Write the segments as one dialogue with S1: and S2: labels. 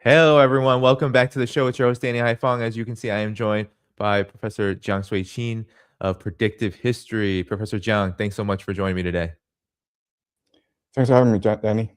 S1: Hello, everyone. Welcome back to the show. It's your host, Danny Haiphong. As you can see, I am joined by Professor Jiang Xueqin of Predictive History. Professor Jiang, thanks so much for joining me today.
S2: Thanks for having me, Danny.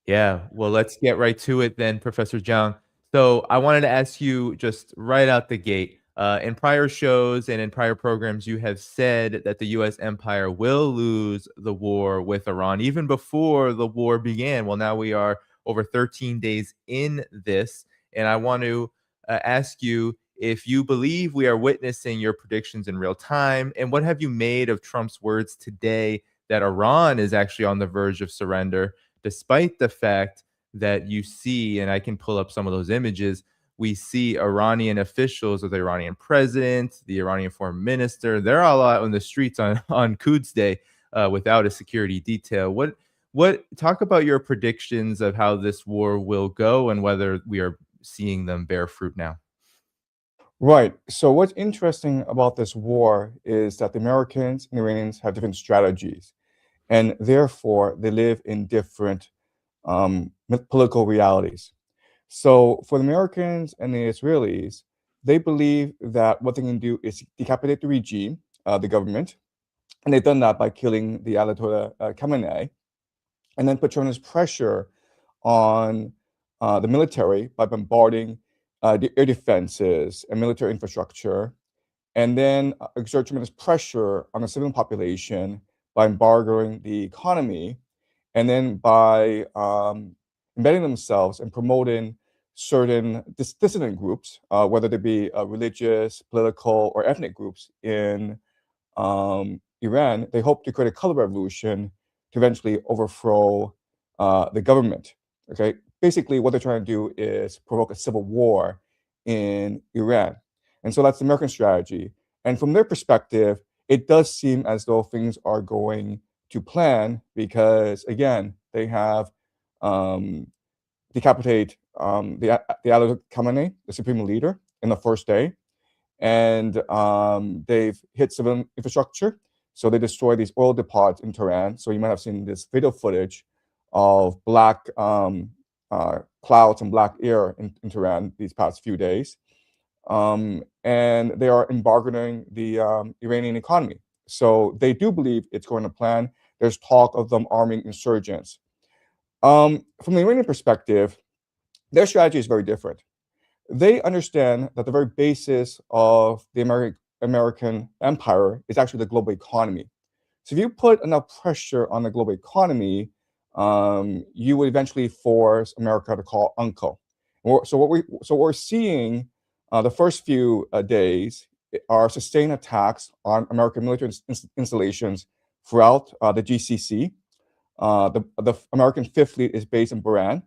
S1: Yeah, well, let's get right to it then, Professor Jiang. So I wanted to ask you just right out the gate. In prior shows and in prior programs, you have said that the U.S. empire will lose the war with Iran even before the war began. Well, now we are over 13 days in this, and I want to ask you if you believe we are witnessing your predictions in real time, and what have you made of Trump's words today that Iran is actually on the verge of surrender, despite the fact that you see, and I can pull up some of those images, we see Iranian officials or the Iranian president, the Iranian foreign minister, they're all out on the streets on Quds Day without a security detail. What talk about your predictions of how this war will go and whether we are seeing them bear fruit now?
S2: Right. So what's interesting about this war is that the Americans and Iranians have different strategies, and therefore they live in different political realities. So for the Americans and the Israelis, they believe that what they can do is decapitate the regime, the government, and they've done that by killing the Ayatollah Khamenei, and then put tremendous pressure on the military by bombarding the air defenses and military infrastructure, and then exert tremendous pressure on the civilian population by embargoing the economy, and then by embedding themselves and promoting certain dissident groups, whether they be religious, political, or ethnic groups in Iran. They hope to create a color revolution to eventually overthrow the government. Okay, basically, what they're trying to do is provoke a civil war in Iran, and so that's the American strategy. And from their perspective, it does seem as though things are going to plan because, again, they have decapitate the Ayatollah Khamenei, the supreme leader, in the first day, and they've hit civilian infrastructure. So they destroy these oil depots in Tehran. So you might have seen this video footage of black clouds and black air in Tehran these past few days. And they are embargoing the Iranian economy. So they do believe it's going to plan. There's talk of them arming insurgents. From the Iranian perspective, their strategy is very different. They understand that the very basis of the American empire is actually the global economy. So if you put enough pressure on the global economy, you would eventually force America to call uncle. So what we're seeing the first few days are sustained attacks on American military installations throughout the GCC. The American Fifth Fleet is based in Bahrain.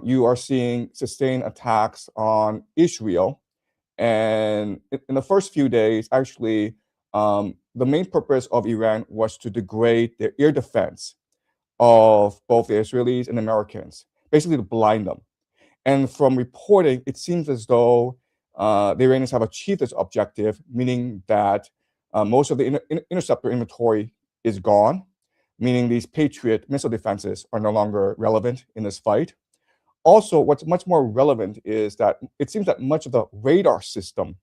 S2: You are seeing sustained attacks on Israel. And in the first few days, actually, the main purpose of Iran was to degrade the air defense of both the Israelis and Americans, basically to blind them. And from reporting, it seems as though the Iranians have achieved this objective, meaning that most of the interceptor inventory is gone, meaning these Patriot missile defenses are no longer relevant in this fight. Also, what's much more relevant is that it seems that much of the radar system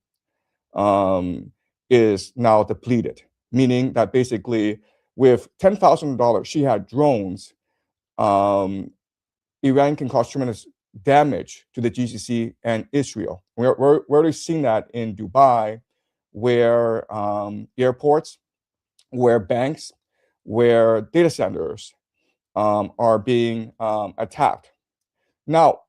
S2: is now depleted, meaning that basically with $10,000 Shihad drones, Iran can cause tremendous damage to the GCC and Israel. We're already seeing that in Dubai, where airports, where banks, where data centers are being attacked. Now,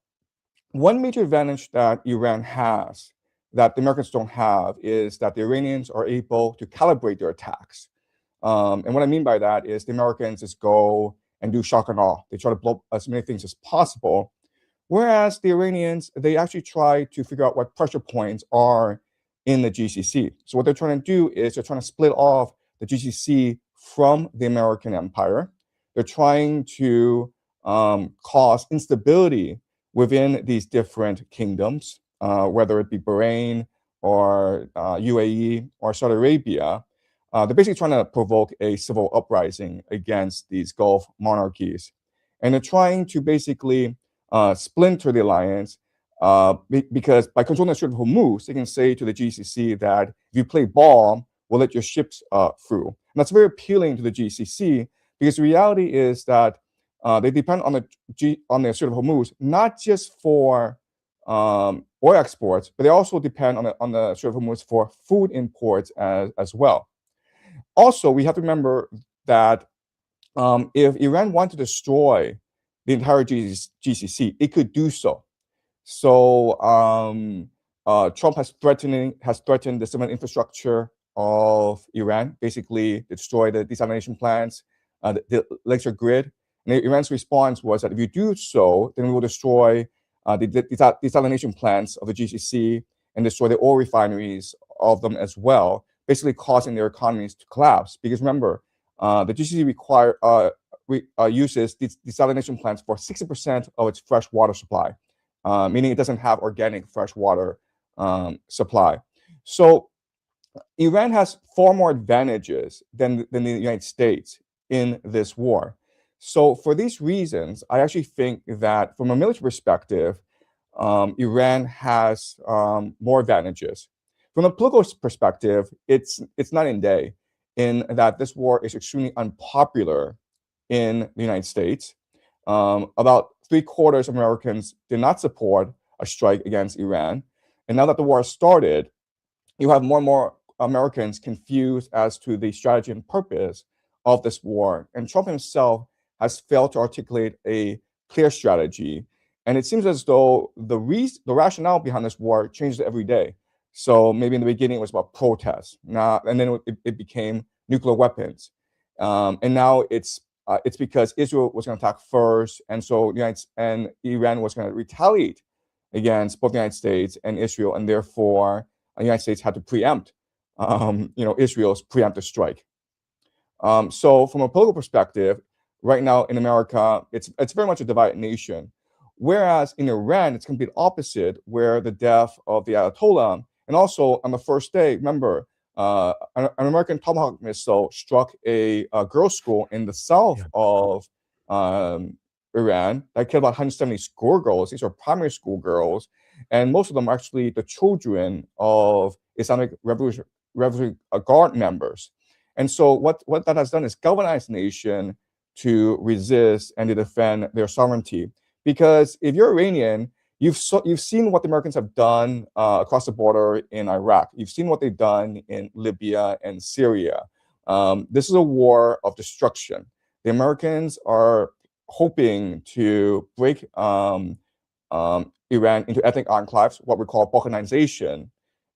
S2: one major advantage that Iran has that the Americans don't have is that the Iranians are able to calibrate their attacks. And what I mean by that is the Americans just go and do shock and awe. They try to blow up as many things as possible. Whereas the Iranians, they actually try to figure out what pressure points are in the GCC. So what they're trying to do is they're trying to split off the GCC from the American empire. They're trying to cause instability within these different kingdoms, whether it be Bahrain or UAE or Saudi Arabia. They're basically trying to provoke a civil uprising against these Gulf monarchies. And they're trying to basically splinter the alliance because by controlling the Strait of Hormuz, they can say to the GCC that if you play ball, we'll let your ships through. And that's very appealing to the GCC because the reality is that they depend on the Strait of Hormuz not just for oil exports, but they also depend on the Strait of Hormuz for food imports as well. Also, we have to remember that if Iran wanted to destroy the entire GCC, it could do so. So Trump has threatened the civil infrastructure of Iran, basically destroy the desalination plants, the electric grid. And Iran's response was that if you do so, then we will destroy the desalination plants of the GCC and destroy the oil refineries of them as well, basically causing their economies to collapse. Because remember, the GCC uses desalination plants for 60% of its fresh water supply, meaning it doesn't have organic fresh water supply. So Iran has far more advantages than the United States in this war. So for these reasons, I actually think that from a military perspective, Iran has more advantages. From a political perspective, it's night and day in that this war is extremely unpopular in the United States. About 3/4 of Americans did not support a strike against Iran. And now that the war started, you have more and more Americans confused as to the strategy and purpose of this war. And Trump himself has failed to articulate a clear strategy. And it seems as though the rationale behind this war changes every day. So maybe in the beginning it was about protests, and then it became nuclear weapons. And now it's because Israel was going to attack first, and so Iran was going to retaliate against both the United States and Israel, and therefore the United States had to preempt, Israel's preemptive strike. So from a political perspective, right now in America, it's very much a divided nation. Whereas in Iran, it's complete opposite, where the death of the Ayatollah, and also on the first day, remember, an American Tomahawk missile struck a girls' school in the south of Iran that killed about 170 schoolgirls. These are primary school girls, and most of them are actually the children of Islamic Revolutionary Guard members. And so what that has done is galvanize the nation to resist and to defend their sovereignty. Because if you're Iranian, you've seen what the Americans have done across the border in Iraq. You've seen what they've done in Libya and Syria. This is a war of destruction. The Americans are hoping to break Iran into ethnic enclaves, what we call balkanization,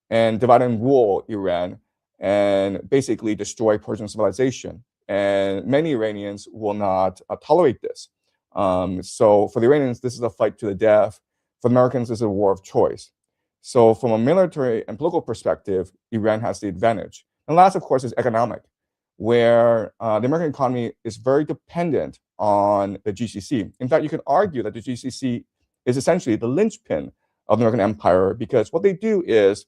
S2: and divide and rule Iran, and basically destroy Persian civilization. And many Iranians will not tolerate this. So for the Iranians, this is a fight to the death. For the Americans, this is a war of choice. So from a military and political perspective, Iran has the advantage. And last, of course, is economic, where the American economy is very dependent on the GCC. In fact, you can argue that the GCC is essentially the linchpin of the American empire, because what they do is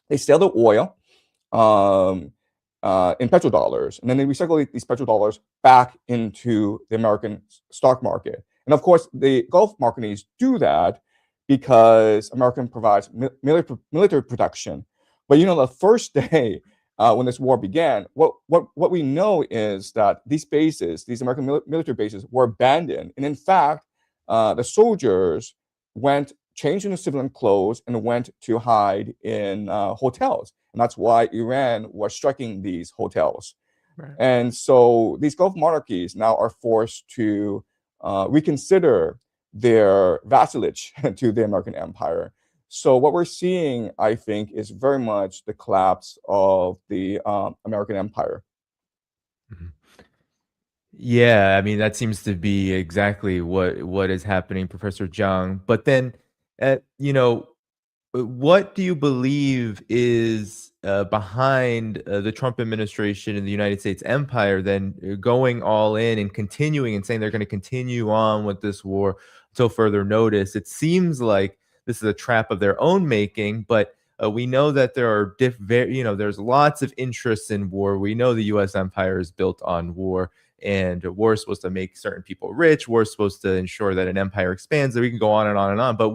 S2: they sell the oil in petrodollars, and then they recycle these petrodollars back into the American stock market. And of course, the Gulf markets do that because America provides military protection. But the first day when this war began, what we know is that these American military bases, were abandoned. And in fact, the soldiers changed into civilian clothes and went to hide in hotels. And that's why Iran was striking these hotels. Right. And so these Gulf monarchies now are forced to reconsider their vassalage to the American empire. So what we're seeing, I think, is very much the collapse of the American empire.
S1: Mm-hmm. Yeah, I mean, that seems to be exactly what is happening, Professor Jiang. But then, what do you believe is behind the Trump administration and the United States empire then going all in and continuing and saying they're going to continue on with this war until further notice? It seems like this is a trap of their own making, but we know that there are there's lots of interests in war. We know the U.S. empire is built on war. and war is supposed to make certain people rich. War is supposed to ensure that an empire expands. And we can go on and on and on. But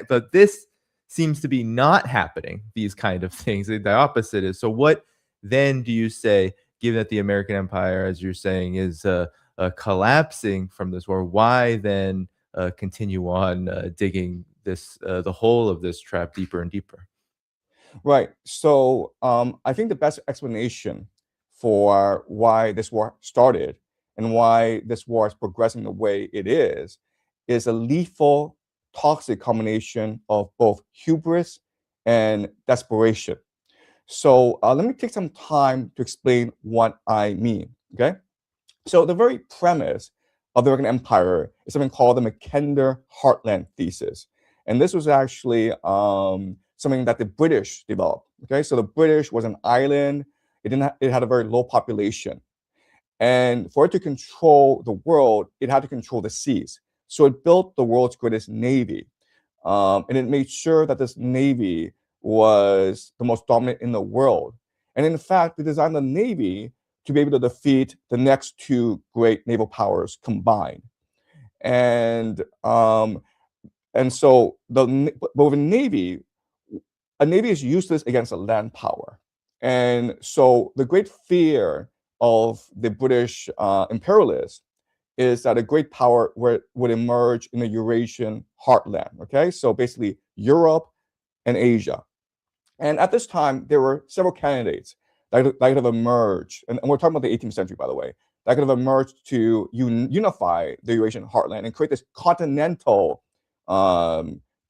S1: but this seems to be not happening, these kind of things. The opposite is. So what then do you say, given that the American empire, as you're saying, is collapsing from this war, why then continue on digging the hole of this trap deeper and deeper?
S2: Right. So I think the best explanation for why this war started and why this war is progressing the way it is a lethal, toxic combination of both hubris and desperation. So let me take some time to explain what I mean. Okay. So the very premise of the American Empire is something called the Mackinder Heartland thesis, and this was actually something that the British developed. Okay, so the British was an island; it had a very low population, and for it to control the world, it had to control the seas. So it built the world's greatest navy, and it made sure that this navy was the most dominant in the world. And in fact, they designed the navy to be able to defeat the next two great naval powers combined. And so but with a navy is useless against a land power. And so the great fear of the British imperialists is that a great power would emerge in the Eurasian heartland. Okay, so basically Europe and Asia. And at this time, there were several candidates that could have emerged, and we're talking about the 18th century, by the way, that could have emerged to unify the Eurasian heartland and create this continental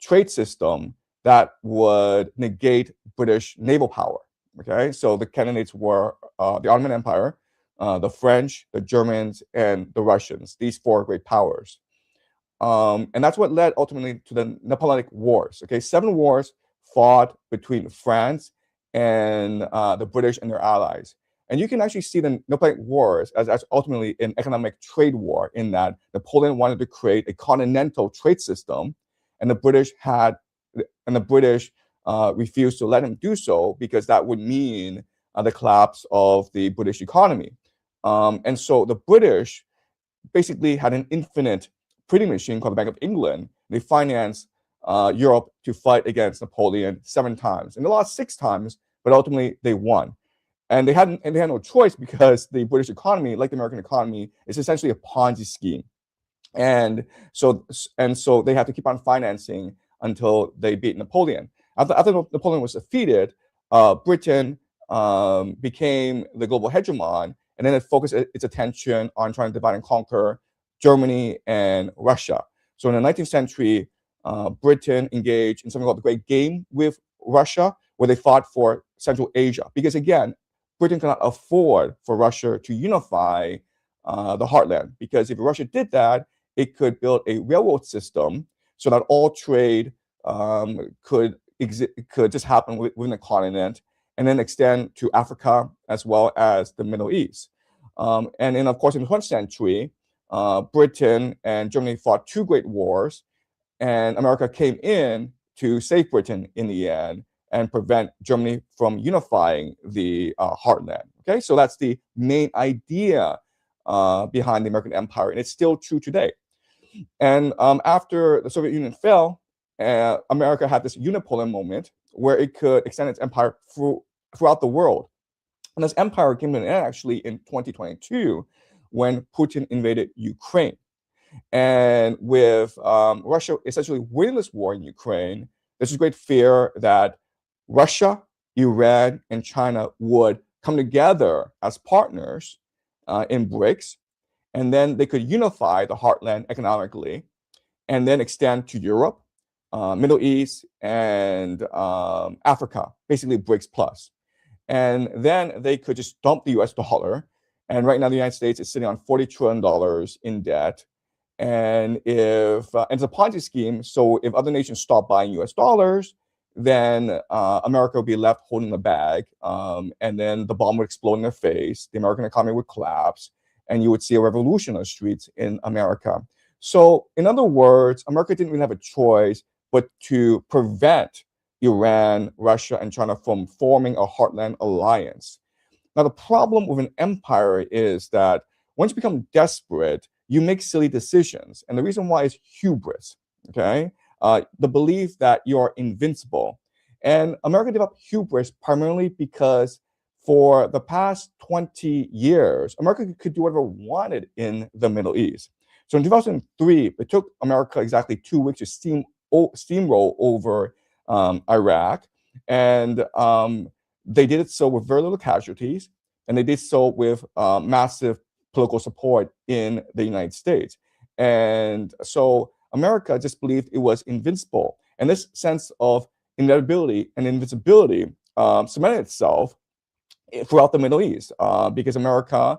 S2: trade system that would negate British naval power. Okay, so the candidates were the Ottoman Empire, the French, the Germans, and the Russians, these four great powers. And that's what led ultimately to the Napoleonic Wars. Okay, 7 wars fought between France and the British and their allies. And you can actually see the Napoleonic Wars as ultimately an economic trade war, in that Napoleon wanted to create a continental trade system, and the British refused to let him do so, because that would mean the collapse of the British economy. And so the British basically had an infinite printing machine called the Bank of England. They financed Europe to fight against Napoleon 7 times, and they lost 6 times, but ultimately they won. And they had no choice, because the British economy, like the American economy, is essentially a Ponzi scheme. And so they had to keep on financing until they beat Napoleon. After Napoleon was defeated, Britain became the global hegemon, and then it focused its attention on trying to divide and conquer Germany and Russia. So in the 19th century, Britain engaged in something called the Great Game with Russia, where they fought for Central Asia. Because again, Britain cannot afford for Russia to unify the heartland, because if Russia did that, it could build a railroad system so that all trade could just happen within the continent, and then extend to Africa as well as the Middle East. And then, of course, in the 20th century, Britain and Germany fought 2 great wars, and America came in to save Britain in the end and prevent Germany from unifying the heartland. Okay, so that's the main idea behind the American Empire, and it's still true today. And after the Soviet Union fell, America had this unipolar moment where it could extend its empire throughout the world. And this empire came to an end actually in 2022, when Putin invaded Ukraine. And with Russia essentially winning this war in Ukraine, there's a great fear that Russia, Iran, and China would come together as partners in BRICS, and then they could unify the heartland economically, and then extend to Europe, Middle East, and Africa, basically BRICS plus. And then they could just dump the US dollar. And right now, the United States is sitting on $40 trillion in debt. And and it's a Ponzi scheme. So if other nations stop buying US dollars, then America would be left holding the bag. And then the bomb would explode in their face. The American economy would collapse, and you would see a revolution on the streets in America. So in other words, America didn't really have a choice but to prevent Iran, Russia, and China from forming a heartland alliance. Now, the problem with an empire is that Once you become desperate, you make silly decisions. And the reason why is hubris, okay? The belief that you're invincible. And America developed hubris primarily because for the past 20 years, America could do whatever it wanted in the Middle East. So in 2003, it took America exactly 2 weeks to steamroll over Iraq. And they did it so with very little casualties, and they did so with massive political support in the United States. And so America just believed it was invincible. And this sense of inevitability and invincibility cemented itself throughout the Middle East because America,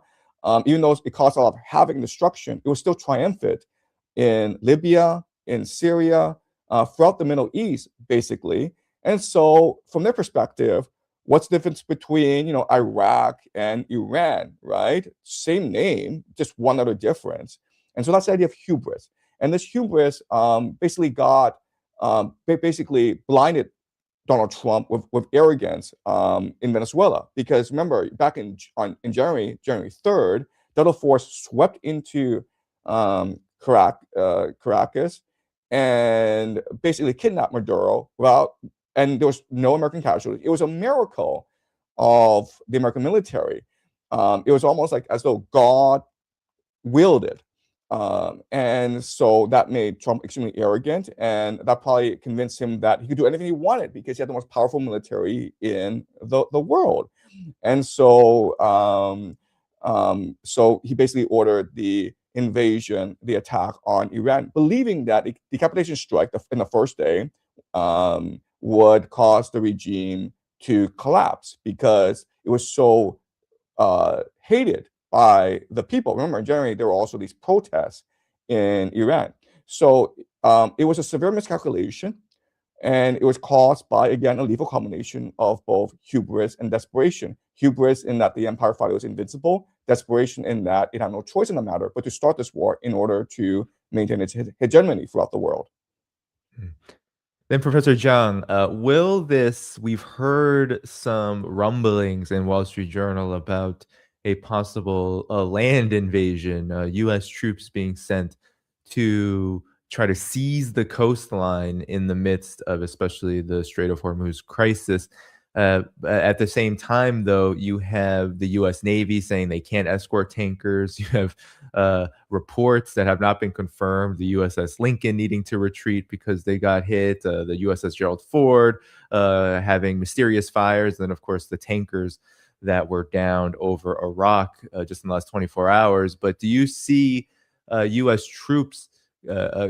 S2: even though it caused a lot of havoc and destruction, it was still triumphant in Libya, in Syria, throughout the Middle East, basically. And so from their perspective, what's the difference between, Iraq and Iran, right? Same name, just one other difference. And so that's the idea of hubris. And this hubris basically basically blinded Donald Trump with arrogance in Venezuela. Because remember, back in January 3rd, Delta Force swept into Caracas and basically kidnapped Maduro and there was no American casualties. It was a miracle of the American military. It was almost like as though God willed it. And so that made Trump extremely arrogant, and that probably convinced him that he could do anything he wanted because he had the most powerful military in the world. And so, so he basically ordered the invasion, the attack on Iran, believing that the decapitation strike in the first day would cause the regime to collapse because it was so hated by the people. Remember, in January, there were also these protests in Iran. So it was a severe miscalculation, and it was caused by, again, a lethal combination of both hubris and desperation. Hubris in that the empire thought it was invincible, desperation in that it had no choice in the matter but to start this war in order to maintain its hegemony throughout the world.
S1: Then, Professor Jiang, we've heard some rumblings in Wall Street Journal about a possible land invasion, U.S. troops being sent to try to seize the coastline in the midst of especially the Strait of Hormuz crisis. At the same time, though, you have the U.S. Navy saying they can't escort tankers. You have reports that have not been confirmed. The USS Lincoln needing to retreat because they got hit. The USS Gerald Ford having mysterious fires. And then, of course, the tankers that were downed over Iraq just in the last 24 hours. But do you see U.S. troops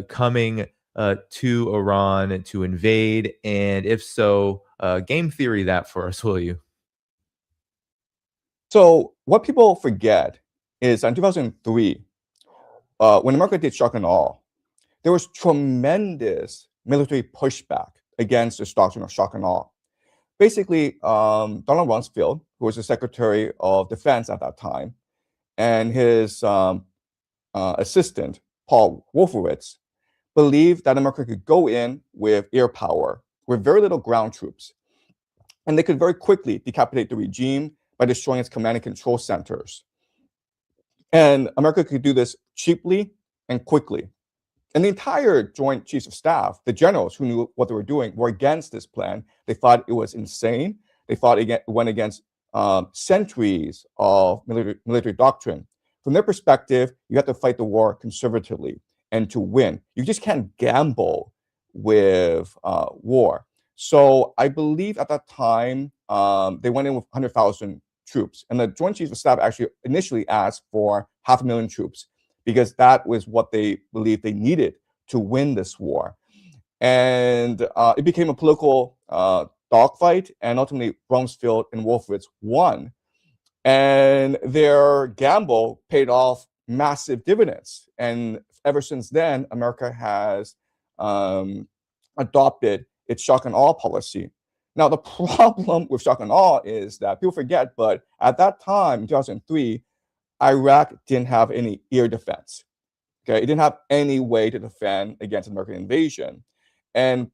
S1: coming to Iran to invade? And if so, game theory that for us, will you?
S2: So what people forget is in 2003, when America did shock and awe, there was tremendous military pushback against this doctrine of shock and awe. Basically, Donald Rumsfeld, who was the Secretary of Defense at that time, and his assistant, Paul Wolfowitz, believed that America could go in with air power, with very little ground troops, and they could very quickly decapitate the regime by destroying its command and control centers. And America could do this cheaply and quickly. And the entire Joint Chiefs of Staff, the generals who knew what they were doing, were against this plan. They thought it was insane. They thought it went against centuries of military doctrine. From their perspective, you have to fight the war conservatively and to win. You just can't gamble with war. So I believe at that time, they went in with 100,000 troops. And the Joint Chiefs of Staff actually initially asked for 500,000 troops because that was what they believed they needed to win this war. And it became a political dogfight, and ultimately Rumsfeld and Wolfowitz won. And their gamble paid off massive dividends. And ever since then, America has adopted its shock and awe policy. Now, the problem with shock and awe is that people forget, but at that time, in 2003, Iraq didn't have any air defense. Okay, it didn't have any way to defend against American invasion, and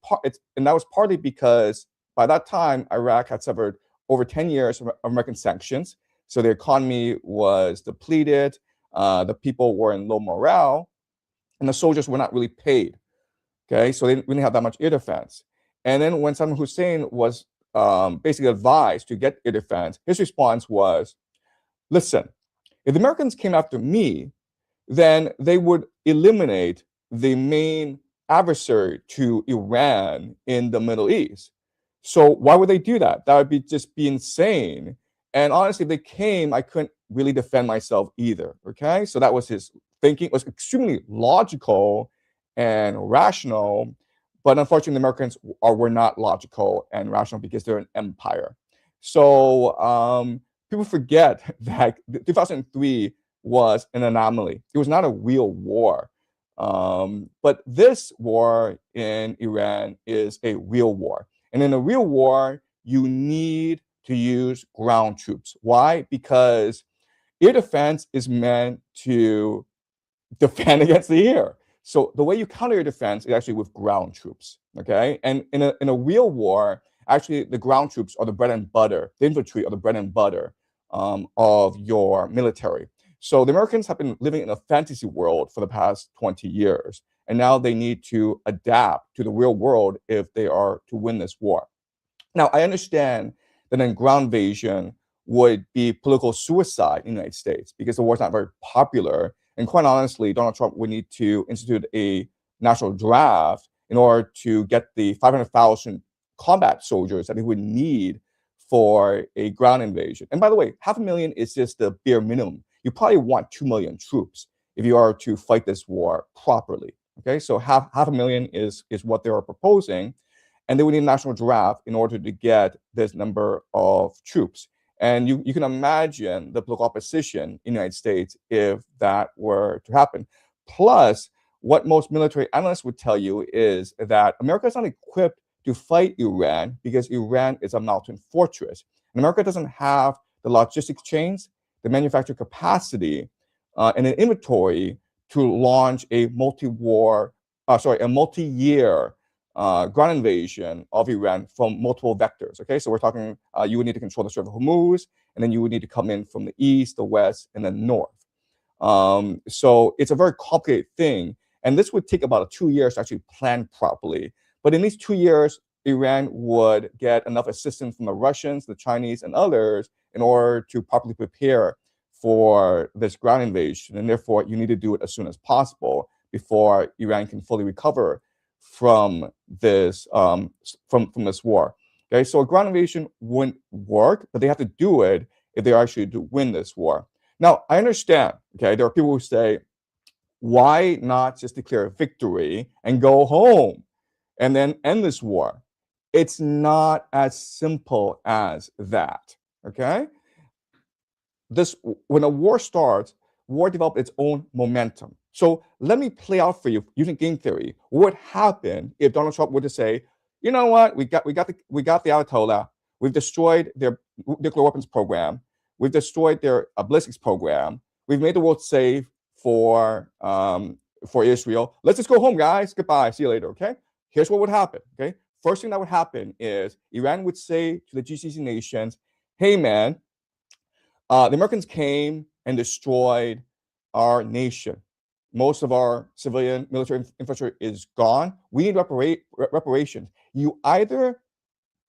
S2: that was partly because by that time Iraq had suffered over 10 years of American sanctions, so the economy was depleted. the people were in low morale, and the soldiers were not really paid. Okay, so they didn't really have that much air defense. And then when Saddam Hussein was basically advised to get air defense, his response was, listen, if the Americans came after me, then they would eliminate the main adversary to Iran in the Middle East. So why would they do that? That would just be insane. And honestly, if they came, I couldn't really defend myself either. Okay, so that was his thinking. It was extremely logical and rational, but unfortunately, the Americans were not logical and rational because they're an empire. So people forget that 2003 was an anomaly. It was not a real war. But this war in Iran is a real war. And in a real war, you need to use ground troops. Why? Because air defense is meant to defend against the air. So the way you counter air defense is actually with ground troops. Okay. And in a real war, actually the ground troops are the bread and butter. The infantry are the bread and butter of your military. So the Americans have been living in a fantasy world for the past 20 years, and now they need to adapt to the real world if they are to win this war. Now, I understand that a ground invasion would be political suicide in the United States because the war is not very popular. And quite honestly, Donald Trump would need to institute a national draft in order to get the 500,000 combat soldiers that he would need for a ground invasion. And by the way, 500,000 is just the bare minimum. You probably want 2 million troops if you are to fight this war properly. Okay, so half a million is what they are proposing, and they would need a national draft in order to get this number of troops. And you can imagine the political opposition in the United States if that were to happen. Plus, what most military analysts would tell you is that America is not equipped to fight Iran because Iran is a mountain fortress. And America doesn't have the logistics chains, the manufacturing capacity, and an inventory to launch a multi-year ground invasion of Iran from multiple vectors. Okay, so we're talking you would need to control the Strait of Hormuz, and then you would need to come in from the east, the west, and the north. So it's a very complicated thing, and this would take about 2 years to actually plan properly. But in these 2 years, Iran would get enough assistance from the Russians, the Chinese, and others in order to properly prepare for this ground invasion. And therefore, you need to do it as soon as possible before Iran can fully recover from this from this war. Okay, so a ground invasion wouldn't work, but they have to do it if they actually do win this war. Now, I understand. Okay, there are people who say, why not just declare a victory and go home and then end this war? It's not as simple as that. Okay, when a war starts, war develops its own momentum. So let me play out for you using game theory. What would happen if Donald Trump were to say, you know what, we got the Ayatollah, we've destroyed their nuclear weapons program, we've destroyed their ballistics program, we've made the world safe for Israel. Let's just go home, guys. Goodbye. See you later. Okay. Here's what would happen. Okay. First thing that would happen is Iran would say to the GCC nations, hey, man, the Americans came and destroyed our nation. Most of our civilian military infrastructure is gone. We need reparations. You either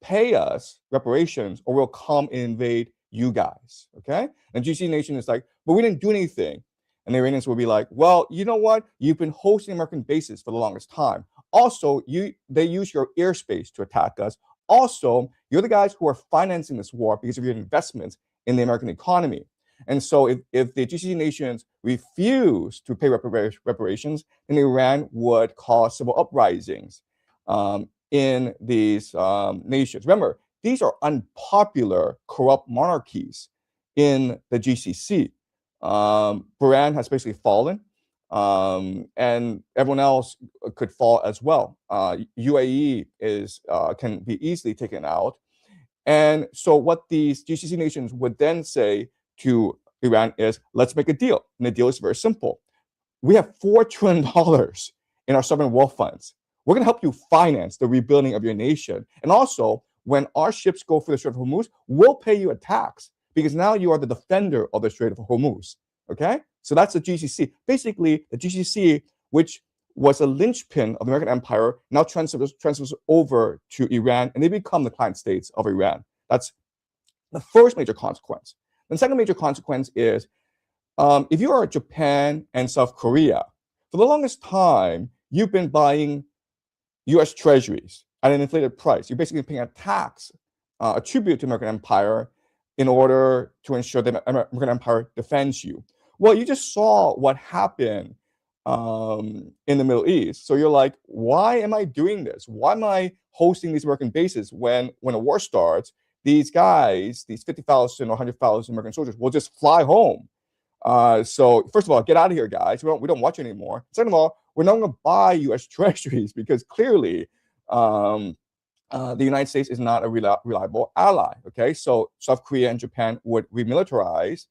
S2: pay us reparations or we'll come and invade you guys. Okay? And GCC nation is like, but we didn't do anything. And the Iranians will be like, well, you know what? You've been hosting American bases for the longest time. Also, they use your airspace to attack us. Also, you're the guys who are financing this war because of your investments in the American economy. And so if the GCC nations refuse to pay reparations, then Iran would cause civil uprisings in these nations. Remember, these are unpopular, corrupt monarchies in the GCC. Iran has basically fallen, and everyone else could fall as well. UAE can be easily taken out. And so what these GCC nations would then say to Iran is, let's make a deal. And the deal is very simple. We have $4 trillion in our sovereign wealth funds. We're going to help you finance the rebuilding of your nation. And also, when our ships go through the Strait of Hormuz, we'll pay you a tax because now you are the defender of the Strait of Hormuz. Okay, so that's the GCC. Basically, the GCC, which was a linchpin of the American empire, now transfers over to Iran, and they become the client states of Iran. That's the first major consequence. The second major consequence is if you are Japan and South Korea, for the longest time, you've been buying US treasuries at an inflated price. You're basically paying a tax, a tribute to American empire in order to ensure that American empire defends you. Well, you just saw what happened in the Middle East. So you're like, why am I doing this? Why am I hosting these American bases when a war starts? These guys, these 50,000 or 100,000 American soldiers, will just fly home. So first of all, get out of here, guys. We don't watch you anymore. Second of all, we're not going to buy U.S. treasuries because clearly the United States is not a reliable ally. Okay, so South Korea and Japan would remilitarize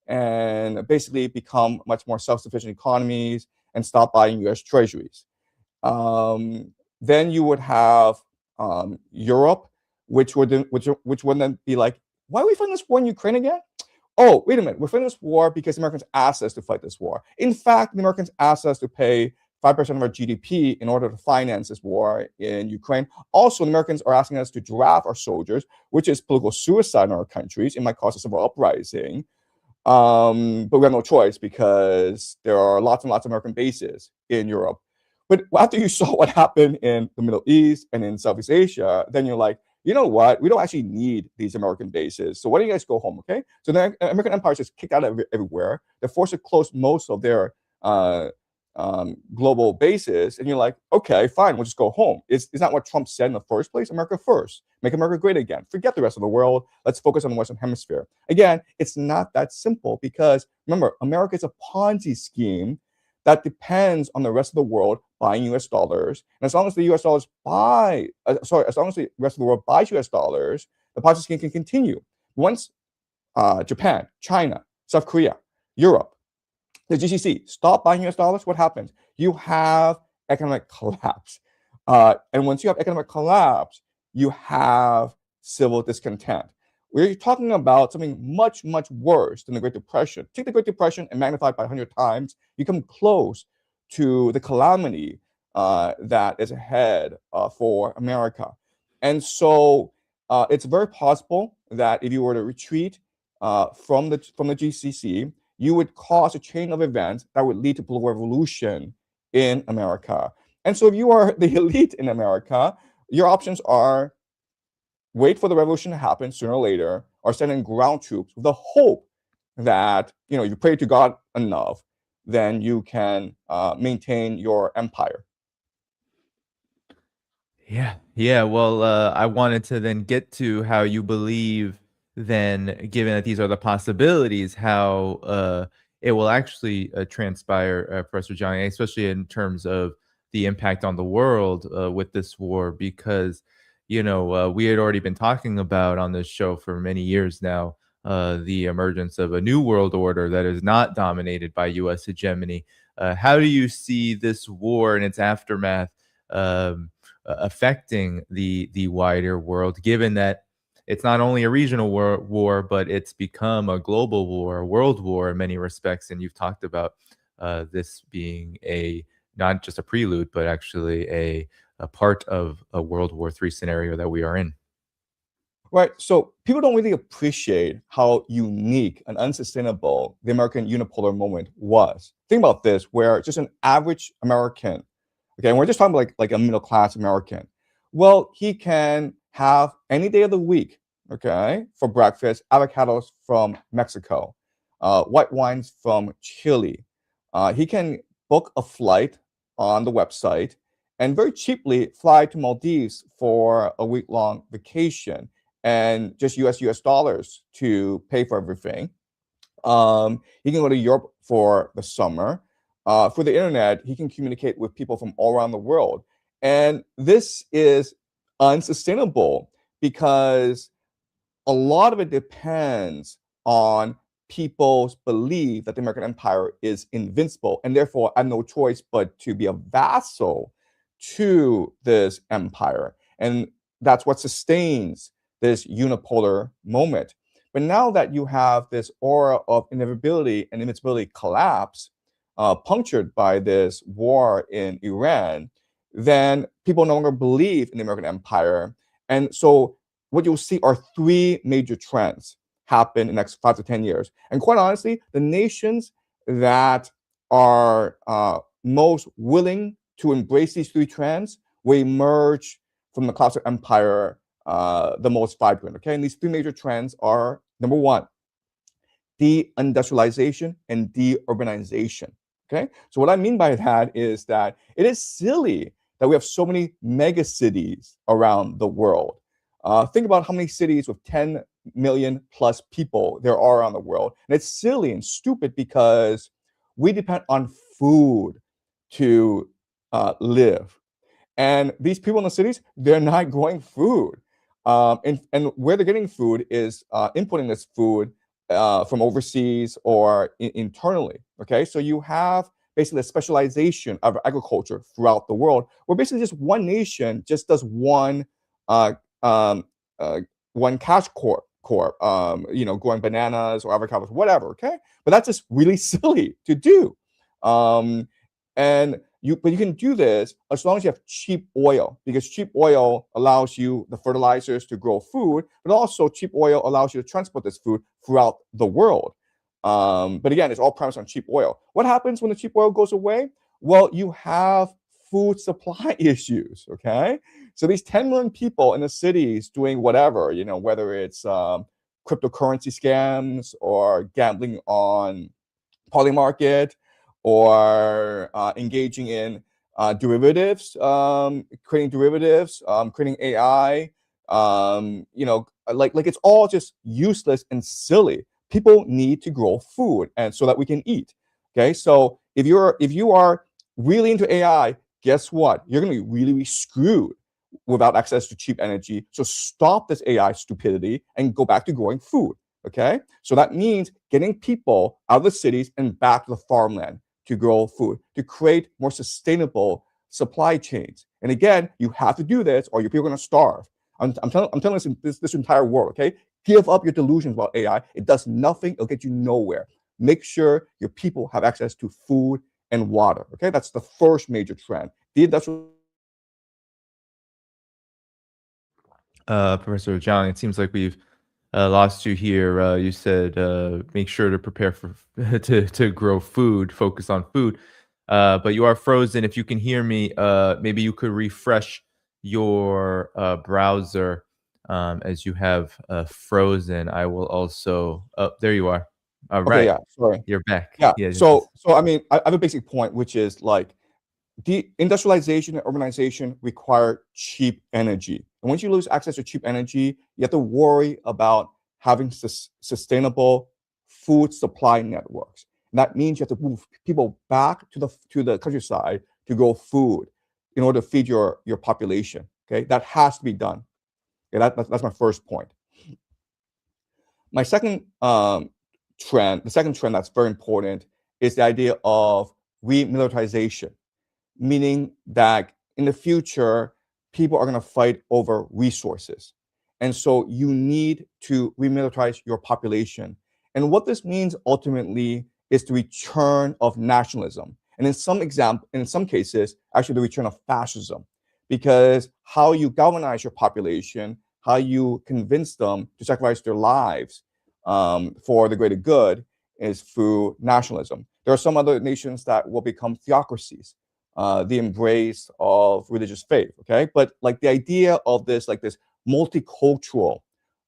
S2: and basically become much more self-sufficient economies and stop buying U.S. treasuries. Then you would have Europe, which would then be like, why are we fighting this war in Ukraine again? Oh, wait a minute, we're fighting this war because the Americans asked us to fight this war. In fact, the Americans asked us to pay 5% of our GDP in order to finance this war in Ukraine. Also, the Americans are asking us to draft our soldiers, which is political suicide in our countries. It might cause a civil uprising. But we have no choice because there are lots and lots of American bases in Europe. But after you saw what happened in the Middle East and in Southeast Asia, then you're like, you know what? We don't actually need these American bases. So why don't you guys go home, okay? So the American empire is just kicked out of everywhere. They're forced to close most of their global bases. And you're like, okay, fine, we'll just go home. Is that what Trump said in the first place? America first. Make America great again. Forget the rest of the world. Let's focus on the Western Hemisphere. Again, it's not that simple because remember, America is a Ponzi scheme that depends on the rest of the world buying US dollars. And as long as the US dollars as long as the rest of the world buys US dollars, the Ponzi scheme can continue. Once Japan, China, South Korea, Europe, the GCC stop buying US dollars, what happens? You have economic collapse. And once you have economic collapse, you have civil discontent. We're talking about something much, much worse than the Great Depression. Take the Great Depression and magnify it by 100 times. You come close to the calamity that is ahead for America. And so it's very possible that if you were to retreat from the GCC, you would cause a chain of events that would lead to political revolution in America. And so if you are the elite in America, your options are wait for the revolution to happen sooner or later, or send in ground troops with the hope that you pray to God enough, then you can maintain your empire.
S1: Yeah. Well, I wanted to then get to how you believe, then, given that these are the possibilities, how it will actually transpire, Professor Jiang, especially in terms of the impact on the world with this war, because we had already been talking about on this show for many years now the emergence of a new world order that is not dominated by U.S. hegemony. How do you see this war and its aftermath affecting the wider world, given that it's not only a regional war, but it's become a global war, a world war in many respects? And you've talked about this being not just a prelude, but actually a part of a World War III scenario that we are in.
S2: Right. So people don't really appreciate how unique and unsustainable the American unipolar moment was. Think about this, where just an average American, okay, and we're just talking about like a middle class American. Well, he can have any day of the week, okay, for breakfast, avocados from Mexico, white wines from Chile. He can book a flight on the website and very cheaply fly to Maldives for a week-long vacation and just US dollars to pay for everything. He can go to Europe for the summer. For the internet, he can communicate with people from all around the world. And this is unsustainable because a lot of it depends on people's belief that the American empire is invincible, and therefore I have no choice but to be a vassal to this empire. And that's what sustains this unipolar moment. But now that you have this aura of inevitability and inevitability collapse, punctured by this war in Iran, then people no longer believe in the American empire. And so what you'll see are three major trends happen in the next 5 to 10 years. And quite honestly, the nations that are most willing to embrace these three trends will emerge from the collapse of empire the most vibrant. Okay, and these three major trends are: number one, deindustrialization and deurbanization. Okay, so what I mean by that is that it is silly that we have so many mega cities around the world. Think about how many cities with 10 million plus people there are around the world. And it's silly and stupid because we depend on food to live. And these people in the cities, they're not growing food. And where they're getting food is importing this food from overseas or internally. Okay, so you have basically a specialization of agriculture throughout the world, where basically just one nation just does one cash crop, growing bananas or avocados, whatever. Okay, but that's just really silly to do. But you can do this as long as you have cheap oil, because cheap oil allows you the fertilizers to grow food, but also cheap oil allows you to transport this food throughout the world. But again, it's all premised on cheap oil. What happens when the cheap oil goes away? Well, you have food supply issues. Okay, so these 10 million people in the cities doing whatever, whether it's cryptocurrency scams or gambling on poly market, or engaging in derivatives, creating derivatives, creating AI, like it's all just useless and silly. People need to grow food, and so that we can eat. Okay, so if you are really into AI, guess what? You're going to be really, really screwed without access to cheap energy. So stop this AI stupidity and go back to growing food. Okay, so that means getting people out of the cities and back to the farmland to grow food, to create more sustainable supply chains. And again, you have to do this, or your people are going to starve. I'm telling this entire world. Okay, give up your delusions about AI. It does nothing. It'll get you nowhere. Make sure your people have access to food and water. Okay, that's the first major trend. The industrial.
S1: Professor Jiang, it seems like we've lost you here. You said make sure to prepare for to grow food, focus on food. But you are frozen. If you can hear me, maybe you could refresh your browser as you have frozen. I will also. Oh, there you are. All
S2: Okay,
S1: right,
S2: yeah, sorry.
S1: you're back.
S2: Yeah.
S1: Yeah.
S2: So I mean, I have a basic point, which is like de-industrialization and urbanization require cheap energy. And once you lose access to cheap energy, you have to worry about having sustainable food supply networks. And that means you have to move people back to the countryside to grow food in order to feed your population. Okay, that has to be done. Okay, that's my first point. My second trend, the second trend that's very important, is the idea of remilitarization, meaning that in the future, people are going to fight over resources. And so you need to remilitarize your population. And what this means ultimately is the return of nationalism. And in some cases, actually the return of fascism. Because how you galvanize your population, how you convince them to sacrifice their lives for the greater good is through nationalism. There are some other nations that will become theocracies, the embrace of religious faith. Okay, but like the idea of this, like this multicultural,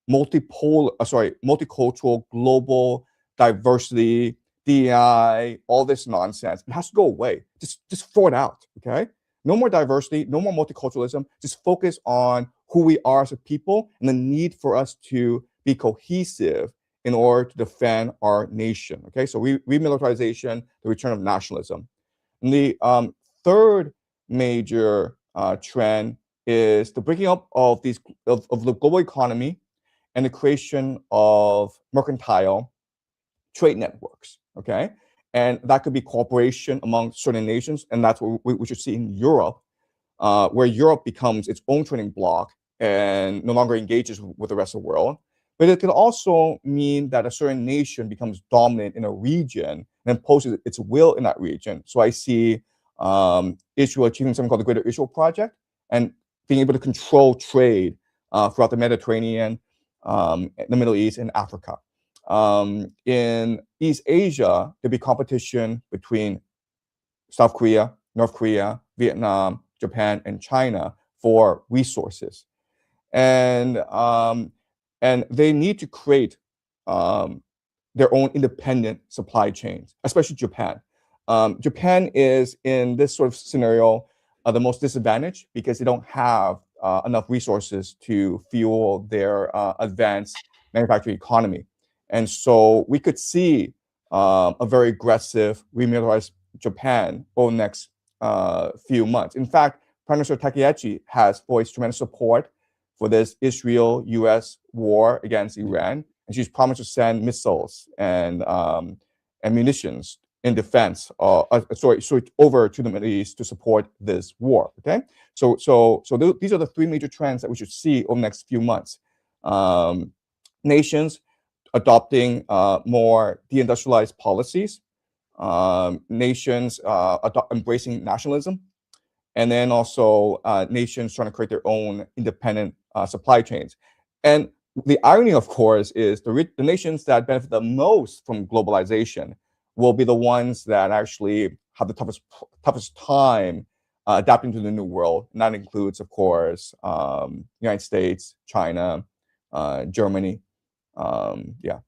S2: multicultural global diversity, DEI, all this nonsense, it has to go away. Just throw it out. Okay, no more diversity, no more multiculturalism. Just focus on who we are as a people and the need for us to be cohesive in order to defend our nation. Okay, so remilitarization, the return of nationalism. And the third major trend is the breaking up of the global economy and the creation of mercantile trade networks. Okay, and that could be cooperation among certain nations, and that's what we should see in Europe, where Europe becomes its own trading bloc and no longer engages with the rest of the world. But it could also mean that a certain nation becomes dominant in a region and imposes its will in that region. So I see Israel achieving something called the Greater Israel Project and being able to control trade throughout the Mediterranean, the Middle East, and Africa. In East Asia, there'd be competition between South Korea, North Korea, Vietnam, Japan, and China for resources. And they need to create their own independent supply chains, especially Japan. Japan is in this sort of scenario the most disadvantaged because they don't have enough resources to fuel their advanced manufacturing economy. And so we could see a very aggressive remilitarized Japan over the next few months. In fact, Prime Minister Takaichi has voiced tremendous support for this Israel-U.S. war against Iran, and she's promised to send missiles and munitions in defense, over to the Middle East to support this war. Okay, so these are the three major trends that we should see over the next few months. Nations adopting more deindustrialized policies, nations embracing nationalism, and then also nations trying to create their own independent supply chains. And the irony, of course, is the nations that benefit the most from globalization will be the ones that actually have the toughest time adapting to the new world. And that includes, of course, United States, China, Germany. Yeah.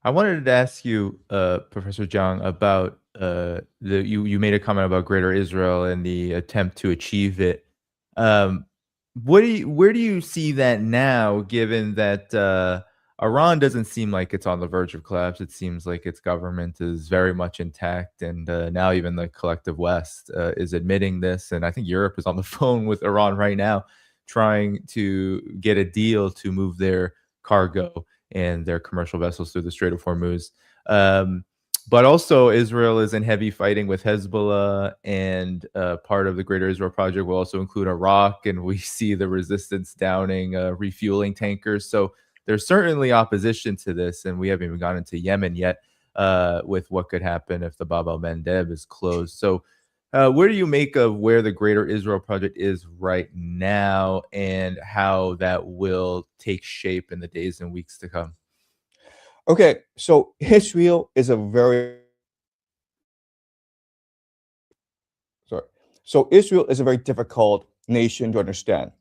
S1: I wanted to ask you, Professor Jiang, about you made a comment about Greater Israel and the attempt to achieve it. Where do you see that now, given that Iran doesn't seem like it's on the verge of collapse? It seems like its government is very much intact, and now even the collective West is admitting this. And I think Europe is on the phone with Iran right now, trying to get a deal to move their cargo and their commercial vessels through the Strait of Hormuz. But also, Israel is in heavy fighting with Hezbollah, and part of the Greater Israel Project will also include Iraq, and we see the resistance downing refueling tankers. So there's certainly opposition to this, and we haven't even gone into Yemen yet with what could happen if the Bab el-Mandeb is closed. So where do you make of where the Greater Israel Project is right now and how that will take shape in the days and weeks to come?
S2: Okay, so Israel is a very difficult nation to understand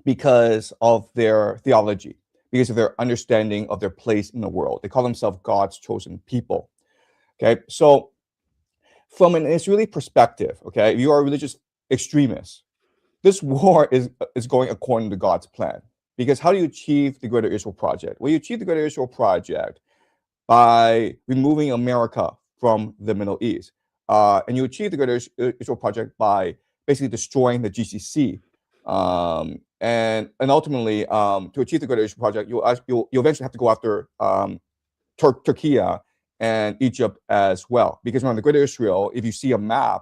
S2: because of their theology, because of their understanding of their place in the world. They call themselves God's chosen people. Okay, so from an Israeli perspective, okay, if you are a religious extremist, this war is going according to God's plan. Because how do you achieve the Greater Israel Project? Well, you achieve the Greater Israel Project by removing America from the Middle East. And you achieve the Greater Israel Project by basically destroying the GCC. And ultimately, to achieve the Greater Israel Project, you'll eventually have to go after Turkey and Egypt as well. Because around the Greater Israel, if you see a map,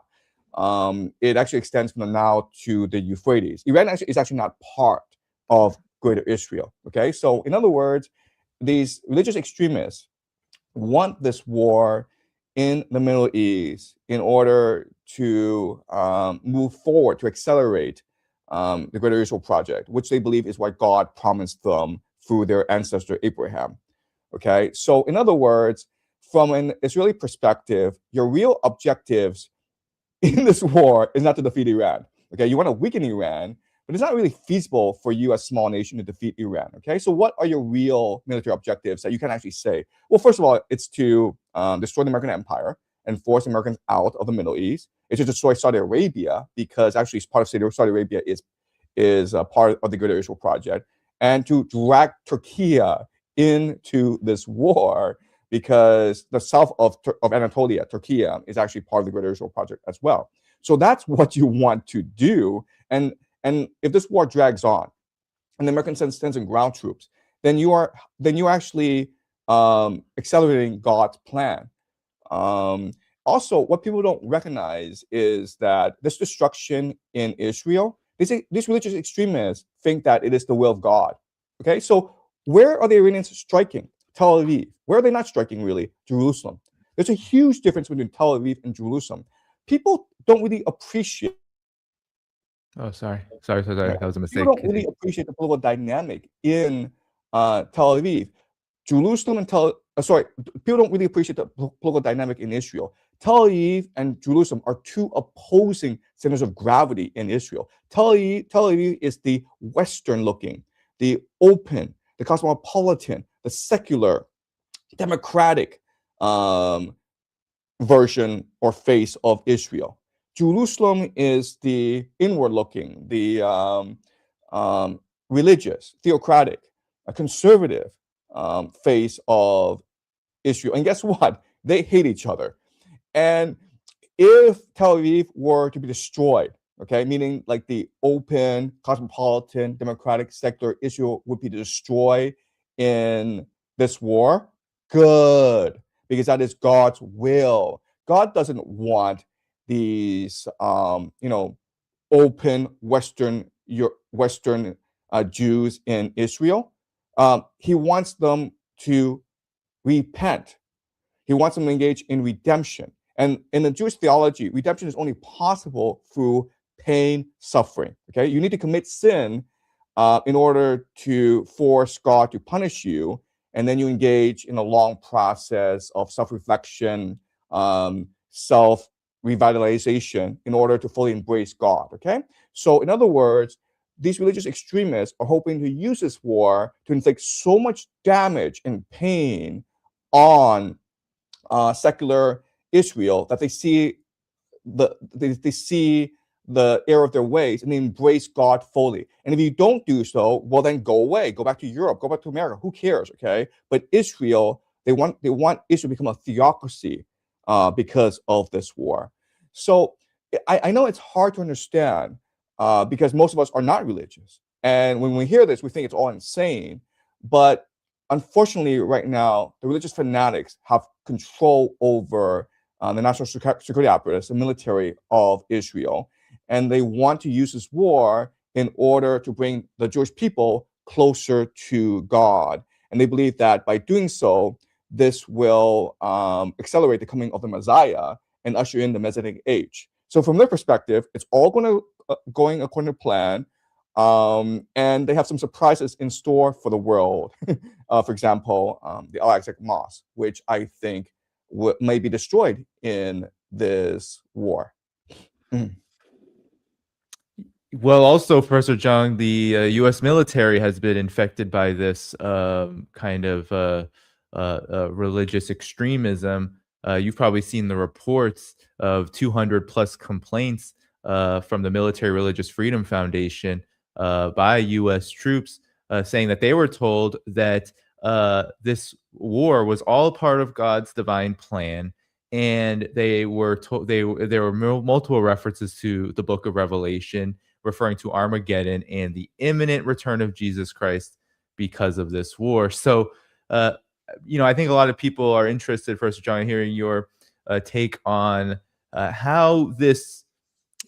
S2: it actually extends from the Nile to the Euphrates. Iran is actually not part of Greater Israel. Okay, so in other words, these religious extremists want this war in the Middle East in order to move forward, to accelerate the Greater Israel Project, which they believe is what God promised them through their ancestor Abraham. Okay, so in other words, from an Israeli perspective, your real objectives in this war is not to defeat Iran. Okay, you want to weaken Iran, but it's not really feasible for you as a small nation to defeat Iran. Okay, so what are your real military objectives that you can actually say? Well, first of all, it's to destroy the American empire and force Americans out of the Middle East. It's to destroy Saudi Arabia because actually part of Saudi Arabia is a part of the Greater Israel Project, and to drag Turkey into this war because the south of Anatolia, Turkey, is actually part of the Greater Israel Project as well. So that's what you want to do. And if this war drags on, and the American sends in ground troops, then you're actually accelerating God's plan. Also, what people don't recognize is that this destruction in Israel, these religious extremists think that it is the will of God. Okay, so where are the Iranians striking? Tel Aviv. Where are they not striking, really? Jerusalem. There's a huge difference between Tel Aviv and Jerusalem. People don't really appreciate.
S1: Oh, sorry. Sorry.
S2: Right.
S1: That was a
S2: People
S1: mistake.
S2: don't really appreciate the political dynamic in Tel Aviv. Jerusalem and people don't really appreciate the political dynamic in Israel. Tel Aviv and Jerusalem are two opposing centers of gravity in Israel. Tel Aviv is the Western looking, the open, the cosmopolitan, the secular, democratic version or face of Israel. Jerusalem is the inward looking, the religious, theocratic, a conservative face of Israel. And guess what? They hate each other. And if Tel Aviv were to be destroyed, okay, meaning like the open, cosmopolitan, democratic sector, Israel would be destroyed in this war, good, because that is God's will. God doesn't want these, open Western Jews in Israel. He wants them to repent. He wants them to engage in redemption. And in the Jewish theology, redemption is only possible through pain, suffering. Okay, you need to commit sin in order to force God to punish you, and then you engage in a long process of self-reflection, self-revitalization in order to fully embrace God. Okay, so in other words, these religious extremists are hoping to use this war to inflict so much damage and pain on secular Israel that they see the error of their ways and they embrace God fully. And if you don't do so, well, then go away, go back to Europe, go back to America. Who cares? Okay, but Israel, they want Israel to become a theocracy because of this war. So I know it's hard to understand because most of us are not religious, and when we hear this, we think it's all insane. But unfortunately, right now, the religious fanatics have control over the national security apparatus, the military of Israel, and they want to use this war in order to bring the Jewish people closer to God. And they believe that by doing so, this will accelerate the coming of the Messiah and usher in the Messianic age. So from their perspective, it's all going according to plan. And they have some surprises in store for the world. For example, the Al-Aqsa Mosque, which I think may be destroyed in this war.
S1: Well, also, Professor Jiang, the U.S. military has been infected by this kind of religious extremism. You've probably seen the reports of 200 plus complaints from the Military Religious Freedom Foundation by U.S. troops saying that they were told that this war was all part of God's divine plan. And they were told there were multiple references to the book of Revelation referring to Armageddon and the imminent return of Jesus Christ because of this war. So, I think a lot of people are interested, first, John, in hearing your take on how this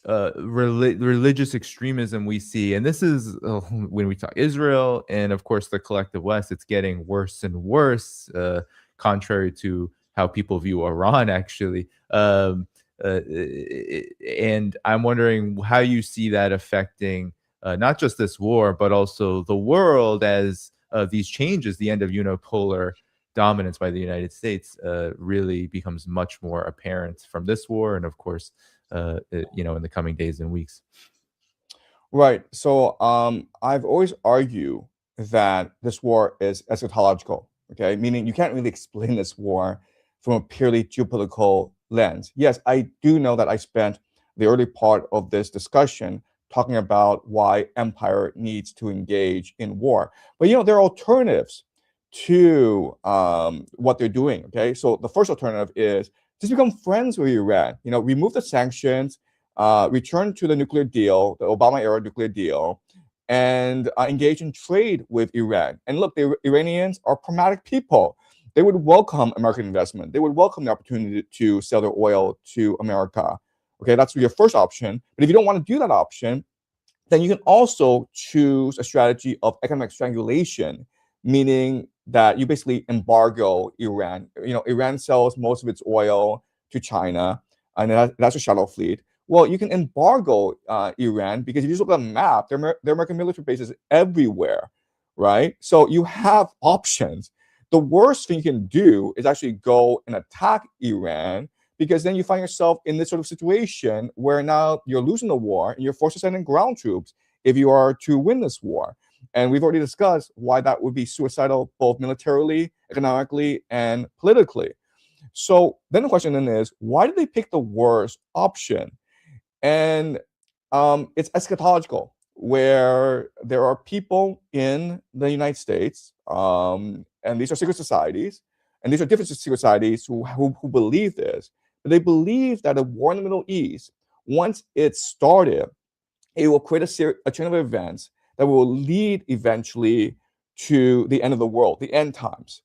S1: religious extremism we see, and this is when we talk Israel and, of course, the collective West, it's getting worse and worse, contrary to how people view Iran, actually. And I'm wondering how you see that affecting not just this war, but also the world as these changes, the end of unipolar dominance by the United States really becomes much more apparent from this war and, of course, in the coming days and weeks.
S2: Right. So I've always argued that this war is eschatological, okay? Meaning you can't really explain this war from a purely geopolitical lens. Yes, I do know that I spent the early part of this discussion talking about why empire needs to engage in war. But, there are alternatives to what they're doing, okay? So the first alternative is just become friends with Iran, remove the sanctions, return to the nuclear deal, the Obama-era nuclear deal, and engage in trade with Iran. And look, the Iranians are pragmatic people. They would welcome American investment. They would welcome the opportunity to sell their oil to America. Okay, that's your first option. But if you don't want to do that option, then you can also choose a strategy of economic strangulation, meaning that you basically embargo Iran. Iran sells most of its oil to China, and that's a shuttle fleet. Well, you can embargo Iran because if you just look at the map, there are American military bases everywhere, right? So you have options. The worst thing you can do is actually go and attack Iran, because then you find yourself in this sort of situation where now you're losing the war and you're forced to send in ground troops if you are to win this war. And we've already discussed why that would be suicidal, both militarily, economically, and politically. So then the question then is, why did they pick the worst option? And it's eschatological, where there are people in the United States, and these are secret societies, and these are different secret societies who believe this. But they believe that a war in the Middle East, once it's started, it will create a chain of events that will lead eventually to the end of the world, the end times.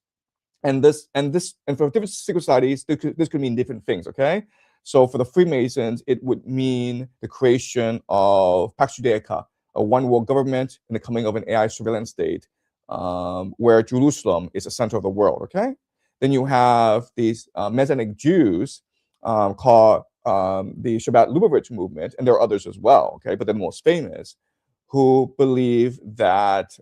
S2: And for different secret societies, this could mean different things. Okay, so for the Freemasons, it would mean the creation of Pax Judaica, a one world government, and the coming of an AI surveillance state, where Jerusalem is the center of the world. Okay, then you have these Messianic Jews called the Shabbat Lubavitch movement, and there are others as well. Okay, but the most famous, who believe that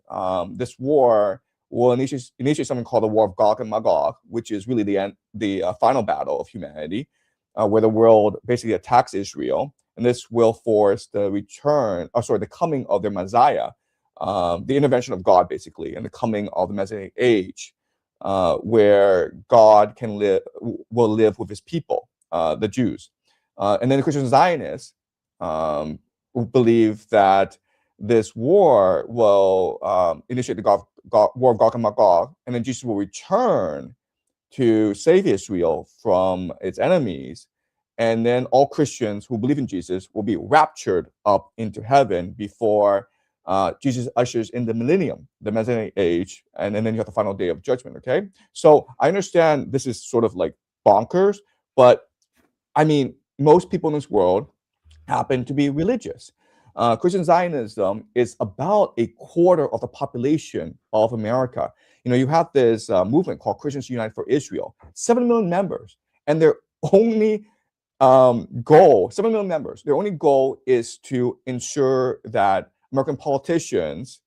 S2: this war will initiate something called the War of Gog and Magog, which is really the final battle of humanity, where the world basically attacks Israel, and this will force the coming of their Messiah, the intervention of God, basically, and the coming of the Messianic age, where God will live with His people, the Jews, and then the Christian Zionists believe that this war will initiate the War of Gog and Magog, and then Jesus will return to save Israel from its enemies. And then all Christians who believe in Jesus will be raptured up into heaven before Jesus ushers in the millennium, the Messianic age, and then you have the final day of judgment. Okay, so I understand this is sort of like bonkers, but I mean, most people in this world happen to be religious. Christian Zionism is about a quarter of the population of America. You have this movement called Christians United for Israel, 7 million members, and their only 7 million members, their only goal is to ensure that American politicians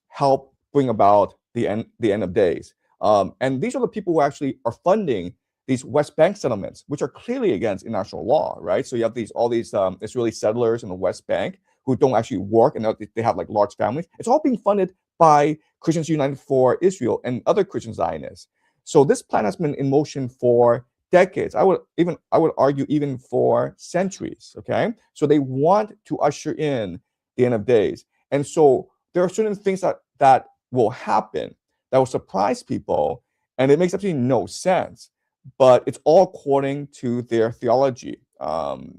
S2: help bring about the end of days. And these are the people who actually are funding these West Bank settlements, which are clearly against international law, right? So you have all these Israeli settlers in the West Bank who don't actually work, and they have like large families. It's all being funded by Christians United for Israel and other Christian Zionists. So this plan has been in motion for decades. I would argue even for centuries. Okay, so they want to usher in the end of days, and so there are certain things that will happen that will surprise people, and it makes absolutely no sense. But it's all according to their theology,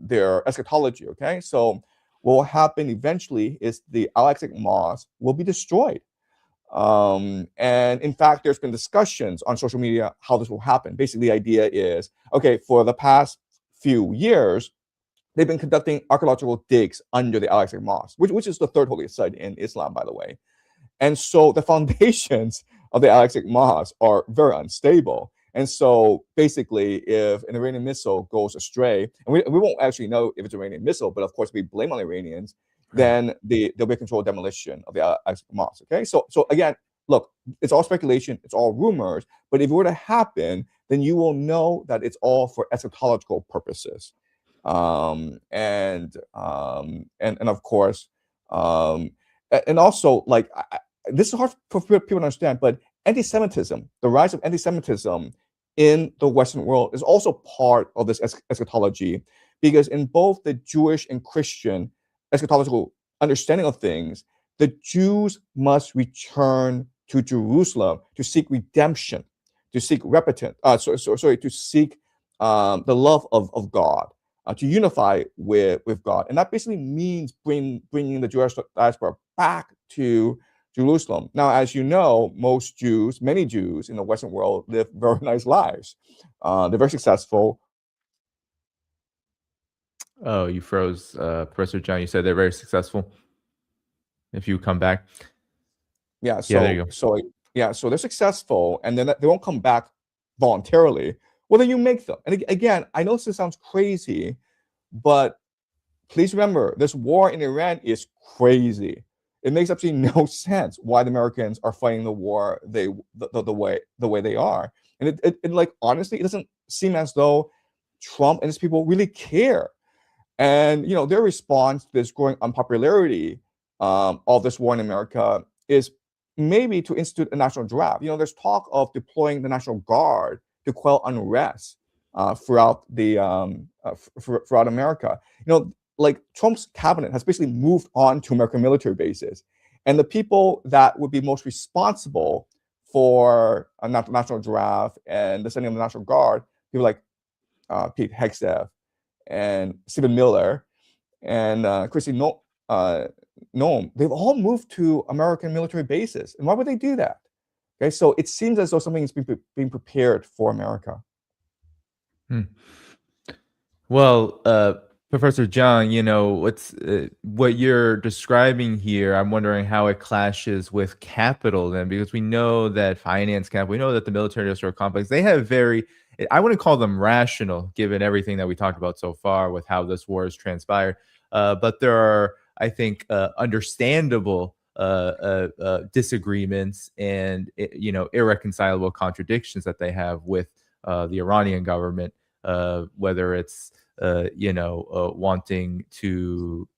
S2: their eschatology. Okay, so what will happen eventually is the Al-Aqsa mosque will be destroyed. And in fact, there's been discussions on social media how this will happen. Basically, the idea is, okay, for the past few years, they've been conducting archaeological digs under the Al-Aqsa mosque, which is the third holiest site in Islam, by the way. And so the foundations of the Al-Aqsa mosque are very unstable. And so basically, if an Iranian missile goes astray, and we won't actually know if it's an Iranian missile, but of course we blame on the Iranians, then there'll be a controlled demolition of the Al-Aqsa mosque. Okay, so again, look, it's all speculation, it's all rumors, but if it were to happen, then you will know that it's all for eschatological purposes. And of course, and also like this is hard for people to understand, but anti-Semitism, the rise of anti-Semitism in the Western world is also part of this eschatology, because in both the Jewish and Christian eschatological understanding of things, the Jews must return to Jerusalem to seek redemption, to seek to seek the love of God, to unify with God, and that basically means bringing the Jewish diaspora back to Jerusalem. Now, as you know, many Jews in the Western world live very nice lives. They're very successful.
S1: Oh, you froze, Professor Jiang. You said they're very successful. if you come back.
S2: Yeah.
S1: Yeah, there you go.
S2: So they're successful, and then they won't come back voluntarily. Well, then you make them. And again, I know this sounds crazy, but please remember, this war in Iran is crazy. It makes absolutely no sense why the Americans are fighting the war the way they are. And it like honestly, it doesn't seem as though Trump and his people really care. And their response to this growing unpopularity of this war in America is maybe to institute a national draft. There's talk of deploying the National Guard to quell unrest throughout throughout America. Like Trump's cabinet has basically moved on to American military bases, and the people that would be most responsible for a national draft and the sending of the National Guard, people like Pete Hegseth and Stephen Miller and Chrissy Noem, they've all moved to American military bases. And why would they do that? Okay, so it seems as though something is being prepared for America.
S1: Well, Professor Jiang, what you're describing here. I'm wondering how it clashes with capital, then, because we know that finance capital, we know that the military-industrial complex, they have very, I wouldn't call them rational, given everything that we talked about so far with how this war has transpired. But there are, I think, understandable disagreements and irreconcilable contradictions that they have with the Iranian government, whether it's wanting to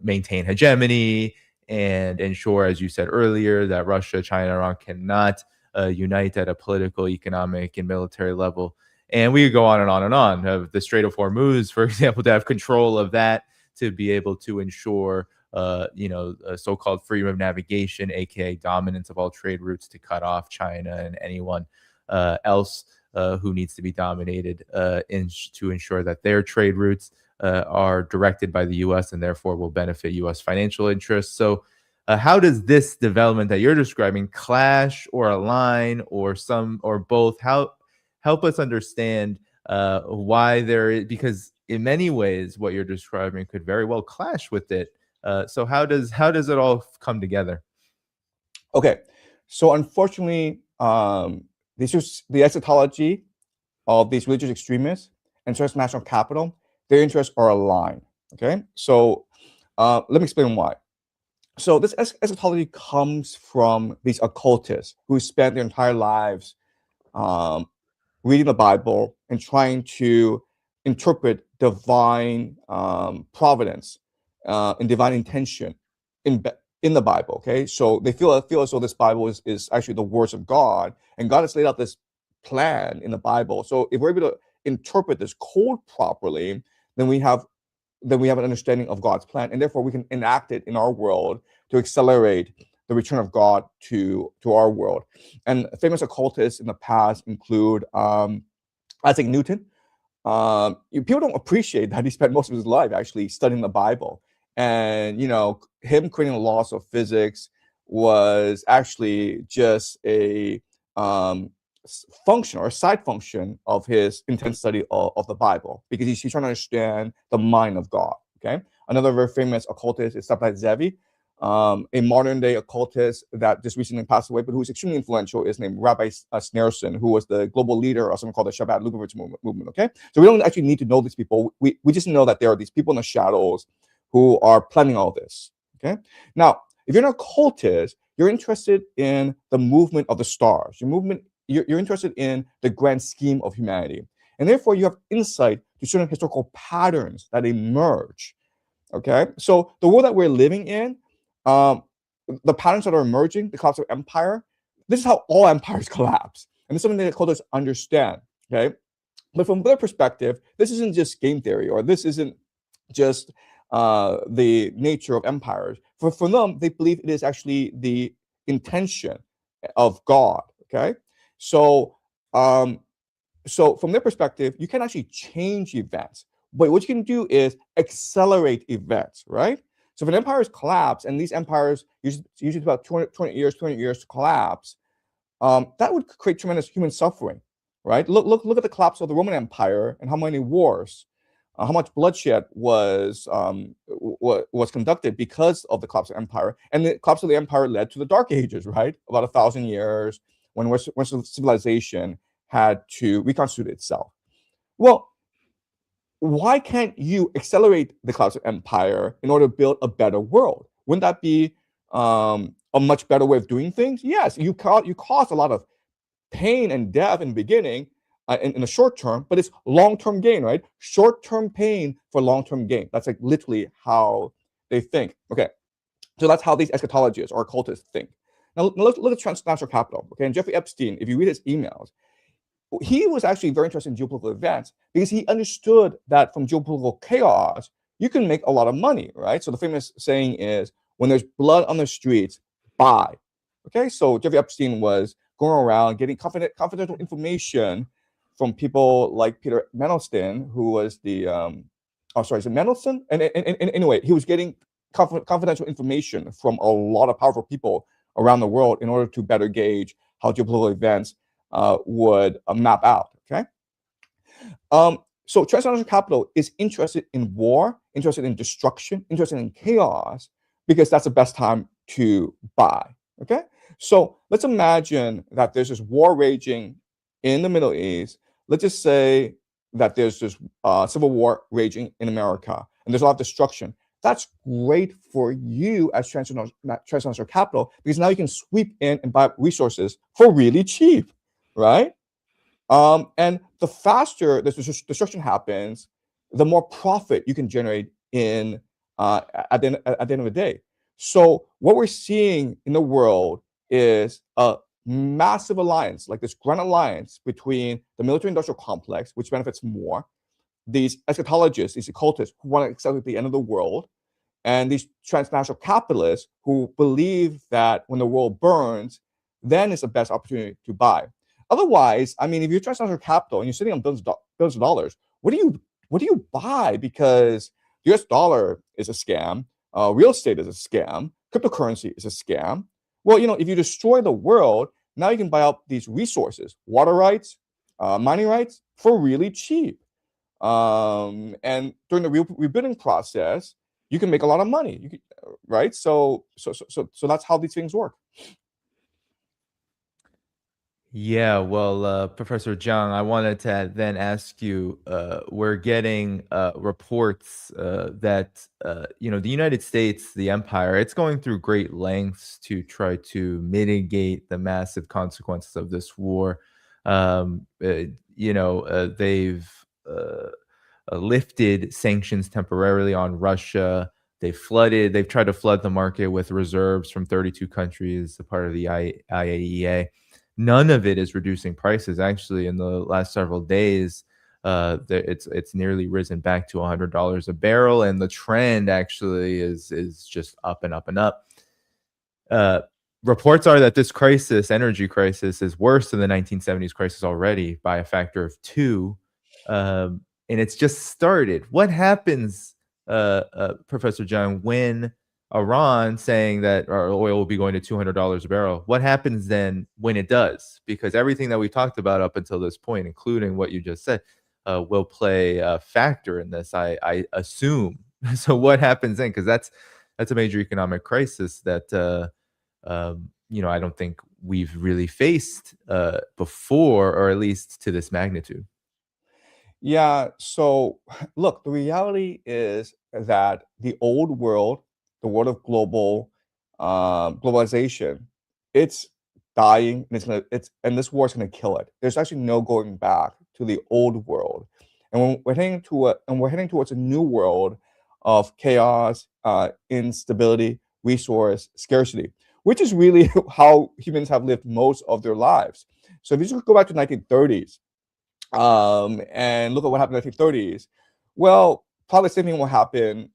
S1: maintain hegemony and ensure, as you said earlier, that Russia, China, Iran cannot unite at a political, economic, and military level. And we could go on and on and on. Have the Strait of Hormuz, for example, to have control of that, to be able to ensure, so-called freedom of navigation, aka dominance of all trade routes, to cut off China and anyone else who needs to be dominated to ensure that their trade routes are directed by the U.S. and therefore will benefit U.S. financial interests. So how does this development that you're describing clash or align or some or both? Help us understand why there is, because in many ways what you're describing could very well clash with it. So how does it all come together?
S2: Okay, so unfortunately, the eschatology of these religious extremists and transnational capital, their interests are aligned. Okay, so let me explain why. So this eschatology comes from these occultists who spent their entire lives reading the Bible and trying to interpret divine providence and divine intention in the Bible. Okay, so they feel as though this Bible is actually the words of God, and God has laid out this plan in the Bible. So if we're able to interpret this code properly, then we have an understanding of God's plan, and therefore we can enact it in our world to accelerate the return of God to our world. And famous occultists in the past include Isaac Newton. People don't appreciate that he spent most of his life actually studying the Bible, and him creating the laws of physics was actually just a function or a side function of his intense study of the Bible, because he's trying to understand the mind of God. Okay, another very famous occultist is Sabtai Zevi, a modern day occultist that just recently passed away, but who's extremely influential, is named Rabbi Sneerson, who was the global leader of something called the Shabbat Lubavitch movement. Okay, so we don't actually need to know these people. We just know that there are these people in the shadows who are planning all this. Okay, now if you're an occultist, you're interested in the movement of the stars. You're interested in the grand scheme of humanity, and therefore you have insight to certain historical patterns that emerge. Okay, so the world that we're living in, the patterns that are emerging, the collapse of empire, this is how all empires collapse, and this is something that occultists understand. Okay, but from their perspective, this isn't just game theory, or this isn't just the nature of empires. For them, they believe it is actually the intention of God. Okay, so so from their perspective, you can actually change events, but what you can do is accelerate events, right? So if an empire is collapsed, and these empires usually about 200 years to collapse, that would create tremendous human suffering, right? Look at the collapse of the Roman Empire and how many wars how much bloodshed was conducted because of the collapse of the empire. And the collapse of the empire led to the Dark Ages, right? About 1,000 years when Western civilization had to reconstitute itself. Well, why can't you accelerate the collapse of empire in order to build a better world? Wouldn't that be a much better way of doing things? Yes, you cause a lot of pain and death in the beginning, in the short term, but it's long-term gain, right? Short-term pain for long-term gain. That's like literally how they think. Okay, so that's how these eschatologists or occultists think. Now let's look at transnational capital. Okay, and Jeffrey Epstein, if you read his emails, he was actually very interested in geopolitical events because he understood that from geopolitical chaos, you can make a lot of money, right? So the famous saying is, when there's blood on the streets, buy. Okay, so Jeffrey Epstein was going around getting confidential information from people like Peter Mandelson, who was the, is it Mandelson? And anyway, he was getting confidential information from a lot of powerful people around the world in order to better gauge how geopolitical events would map out. Okay, so transnational capital is interested in war, interested in destruction, interested in chaos, because that's the best time to buy. Okay, so let's imagine that there's this war raging in the Middle East. Let's just say that there's this civil war raging in America, and there's a lot of destruction. That's great for you as transnational capital, because now you can sweep in and buy resources for really cheap, right? And the faster this destruction happens, the more profit you can generate in at the end of the day. So what we're seeing in the world is a massive alliance, like this grand alliance between the military-industrial complex, which benefits more, these eschatologists, these occultists who want to accelerate the end of the world, and these transnational capitalists who believe that when the world burns, then it's the best opportunity to buy. Otherwise, I mean, if you're transnational capital and you're sitting on billions of dollars, what do you buy? Because the US dollar is a scam, real estate is a scam, cryptocurrency is a scam. Well, if you destroy the world, now you can buy up these resources, water rights, mining rights, for really cheap. And during the rebuilding process, you can make a lot of money, right? So that's how these things work.
S1: Yeah, well, Professor Jiang, I wanted to then ask you, we're getting reports that, the United States, the empire, it's going through great lengths to try to mitigate the massive consequences of this war. They've lifted sanctions temporarily on Russia. They've tried to flood the market with reserves from 32 countries, a part of the IAEA. None of it is reducing prices. Actually, in the last several days, it's nearly risen back to $100 a barrel, and the trend actually is just up and up and up. Reports are that this energy crisis, is worse than the 1970s crisis already by a factor of 2, and it's just started. What happens, Professor Jiang, when Iran saying that our oil will be going to $200 a barrel? What happens then when it does? Because everything that we talked about up until this point, including what you just said, will play a factor in this, I assume. So what happens then? Because that's a major economic crisis that I don't think we've really faced before, or at least to this magnitude.
S2: Yeah, so look, the reality is that the old world, the world of globalization, it's dying, and and this war is gonna kill it. There's actually no going back to the old world, and we're heading towards a new world of chaos, instability, resource scarcity, which is really how humans have lived most of their lives. So if you just go back to 1930s, and look at what happened in the 1930s. Well, probably the same thing will happen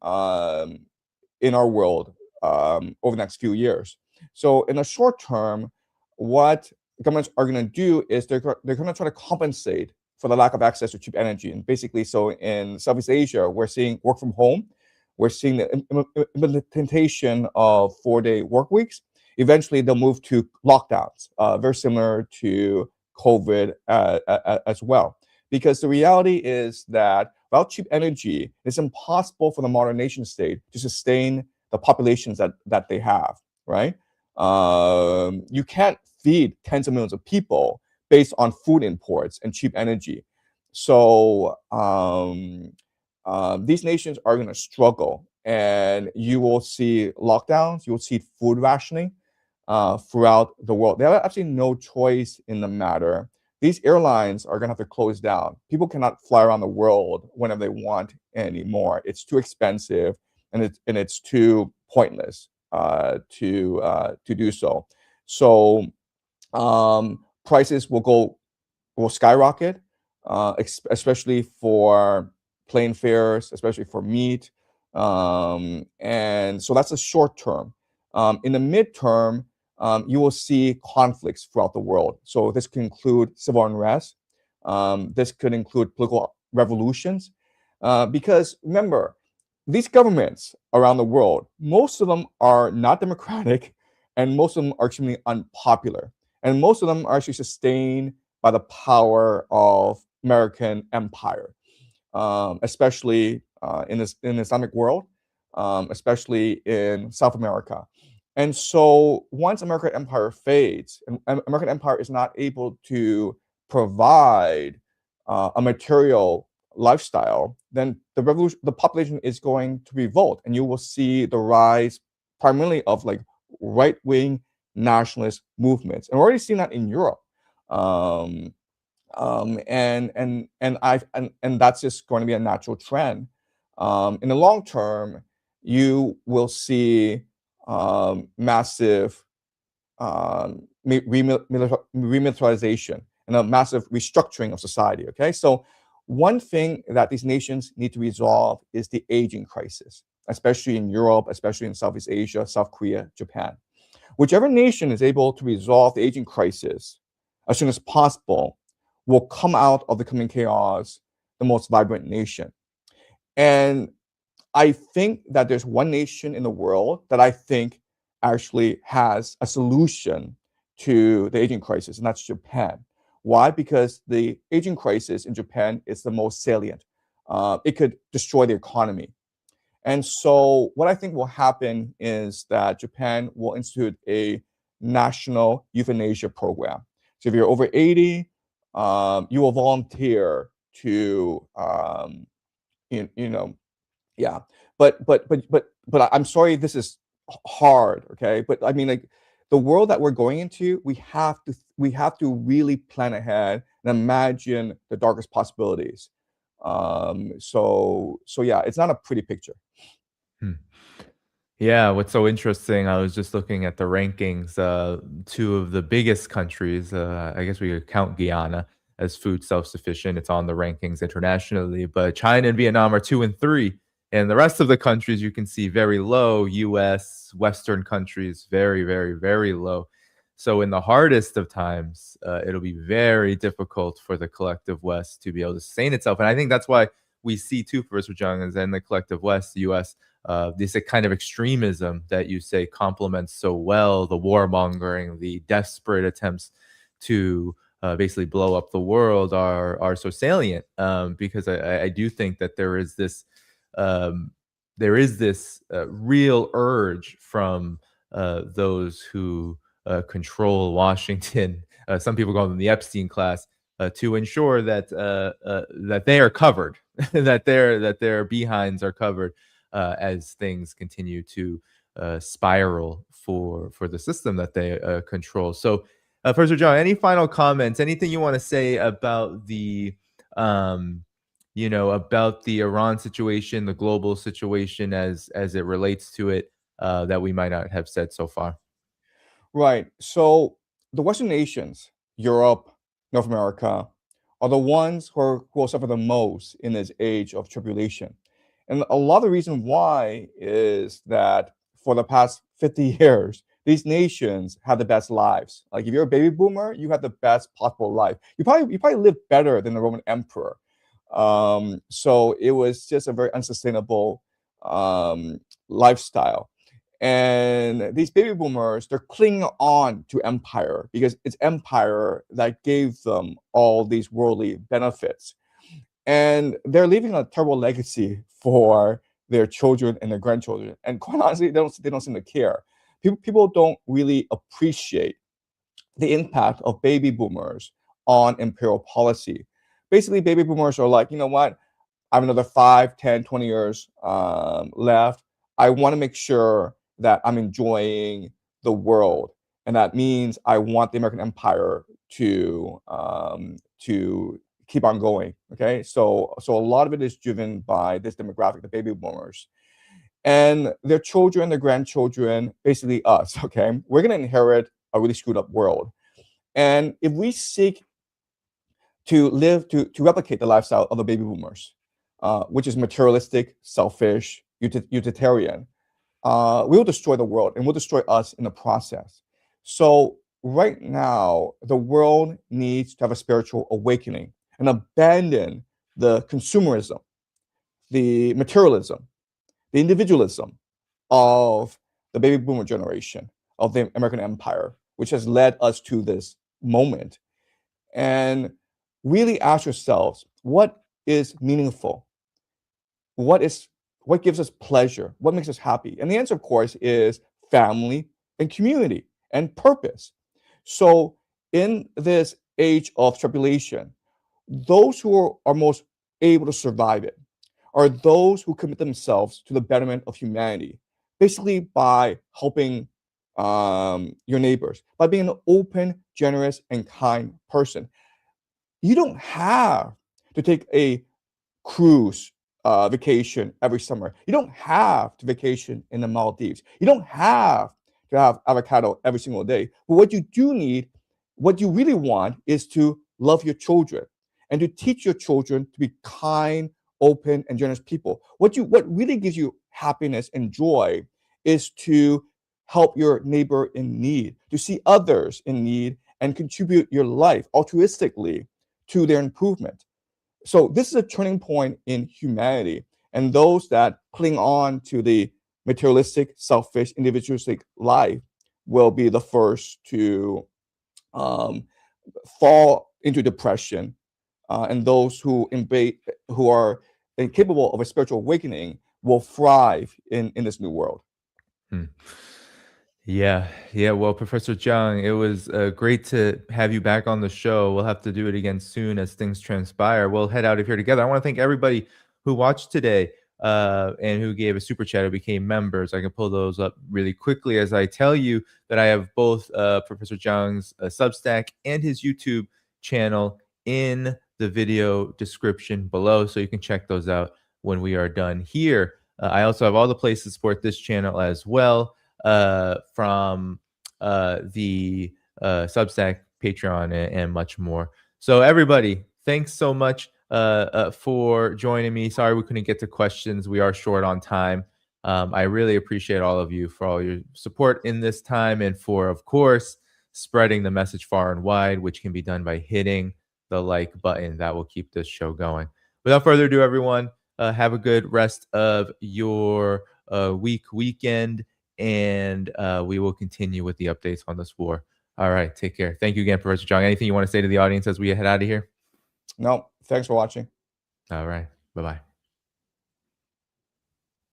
S2: in our world over the next few years. So in the short term, what governments are going to do is they're going to try to compensate for the lack of access to cheap energy. And basically, so in Southeast Asia, we're seeing work from home. We're seeing the implementation of 4-day work weeks. Eventually, they'll move to lockdowns, very similar to COVID as well. Because the reality is that Without cheap energy, it's impossible for the modern nation state to sustain the populations that they have, right? You can't feed tens of millions of people based on food imports and cheap energy. So these nations are going to struggle, and you will see lockdowns, you will see food rationing throughout the world. They have absolutely no choice in the matter. These airlines are going to have to close down. People cannot fly around the world whenever they want anymore. It's too expensive, and it's too pointless to do so. So prices will skyrocket, especially for plane fares, especially for meat. And so that's the short term. In the midterm, you will see conflicts throughout the world. So this could include civil unrest. This could include political revolutions. Because remember, these governments around the world, most of them are not democratic, and most of them are extremely unpopular. And most of them are actually sustained by the power of American empire, especially in the Islamic world, especially in South America. And so once American empire fades, and American empire is not able to provide a material lifestyle, then the population is going to revolt, and you will see the rise primarily of like right-wing nationalist movements. And we're already seeing that in Europe. And that's just going to be a natural trend. In the long term, you will see massive remilitarization and a massive restructuring of society. Okay, so one thing that these nations need to resolve is the aging crisis, especially in Europe, especially in Southeast Asia, South Korea, Japan. Whichever nation is able to resolve the aging crisis as soon as possible will come out of the coming chaos the most vibrant nation. And I think that there's one nation in the world that I think actually has a solution to the aging crisis, and that's Japan. Why? Because the aging crisis in Japan is the most salient. It could destroy the economy. And so what I think will happen is that Japan will institute a national euthanasia program. So if you're over 80, you will volunteer to, yeah. But I'm sorry, this is hard, okay? But I mean, like the world that we're going into, we have to really plan ahead and imagine the darkest possibilities. So yeah, it's not a pretty picture.
S1: Hmm. Yeah, what's so interesting, I was just looking at the rankings, two of the biggest countries, I guess we could count Guyana as food self-sufficient. It's on the rankings internationally, but China and Vietnam are 2 and 3, and the rest of the countries you can see very low. US, Western countries, very, very, very low. So in the hardest of times, it'll be very difficult for the collective West to be able to sustain itself, and I think that's why we see too, Professor Zhang, is in the collective West, the US, this kind of extremism that you say complements so well the warmongering, the desperate attempts to basically blow up the world are so salient, because I do think that um, there is this real urge from those who control Washington. Some people call them the Epstein class, to ensure that they are covered, that their behinds are covered, as things continue to spiral for the system that they control. So, Professor John, any final comments? Anything you want to say about about the Iran situation, the global situation as it relates to it, that we might not have said so far?
S2: Right. So the Western nations, Europe, North America, are the ones who will suffer the most in this age of tribulation. And a lot of the reason why is that for the past 50 years, these nations had the best lives. Like if you're a baby boomer, you had the best possible life. You probably lived better than the Roman emperor. So it was just a very unsustainable lifestyle. And these baby boomers, they're clinging on to empire because it's empire that gave them all these worldly benefits. and they're leaving a terrible legacy for their children and their grandchildren. And quite honestly, they don't seem to care. People don't really appreciate the impact of baby boomers on imperial policy. Basically, baby boomers are like, you know what? I have another 5, 10, 20 years left. I want to make sure that I'm enjoying the world. And that means I want the American empire to keep on going. Okay. So a lot of it is driven by this demographic, the baby boomers. And their children, their grandchildren, basically us, okay? We're going to inherit a really screwed up world. And if we seek to replicate the lifestyle of the baby boomers, which is materialistic, selfish, utilitarian, we will destroy the world and we'll destroy us in the process. So right now, the world needs to have a spiritual awakening and abandon the consumerism, the materialism, the individualism of the baby boomer generation of the American empire, which has led us to this moment. And really ask yourselves, what is meaningful? What gives us pleasure? What makes us happy? And the answer, of course, is family and community and purpose. So in this age of tribulation, those who are most able to survive it are those who commit themselves to the betterment of humanity, basically by helping your neighbors, by being an open, generous, and kind person. You don't have to take a cruise vacation every summer. You don't have to vacation in the Maldives. You don't have to have avocado every single day. But what you do need, what you really want, is to love your children and to teach your children to be kind, open, and generous people. What really gives you happiness and joy is to help your neighbor in need, to see others in need and contribute your life altruistically to their improvement. So this is a turning point in humanity, and those that cling on to the materialistic, selfish, individualistic life will be the first to fall into depression, and those who are incapable of a spiritual awakening will thrive in this new world.
S1: Yeah. Well, Professor Jiang, it was great to have you back on the show. We'll have to do it again soon as things transpire. We'll head out of here together. I want to thank everybody who watched today and who gave a super chat or became members. I can pull those up really quickly as I tell you that I have both Professor Jiang's Substack and his YouTube channel in the video description below, so you can check those out when we are done here. I also have all the places to support this channel as well, from the Substack, Patreon, and much more. So everybody, thanks so much for joining me. Sorry we couldn't get to questions. We are short on time. I really appreciate all of you for all your support in this time and for, of course, spreading the message far and wide, which can be done by hitting the like button. That will keep this show going. Without further ado, everyone, have a good rest of your weekend, and we will continue with the updates on this war. All right, take care. Thank you again, Professor Jiang. Anything you want to say to the audience as we head out of here?
S2: No, thanks for watching.
S1: All right, bye-bye.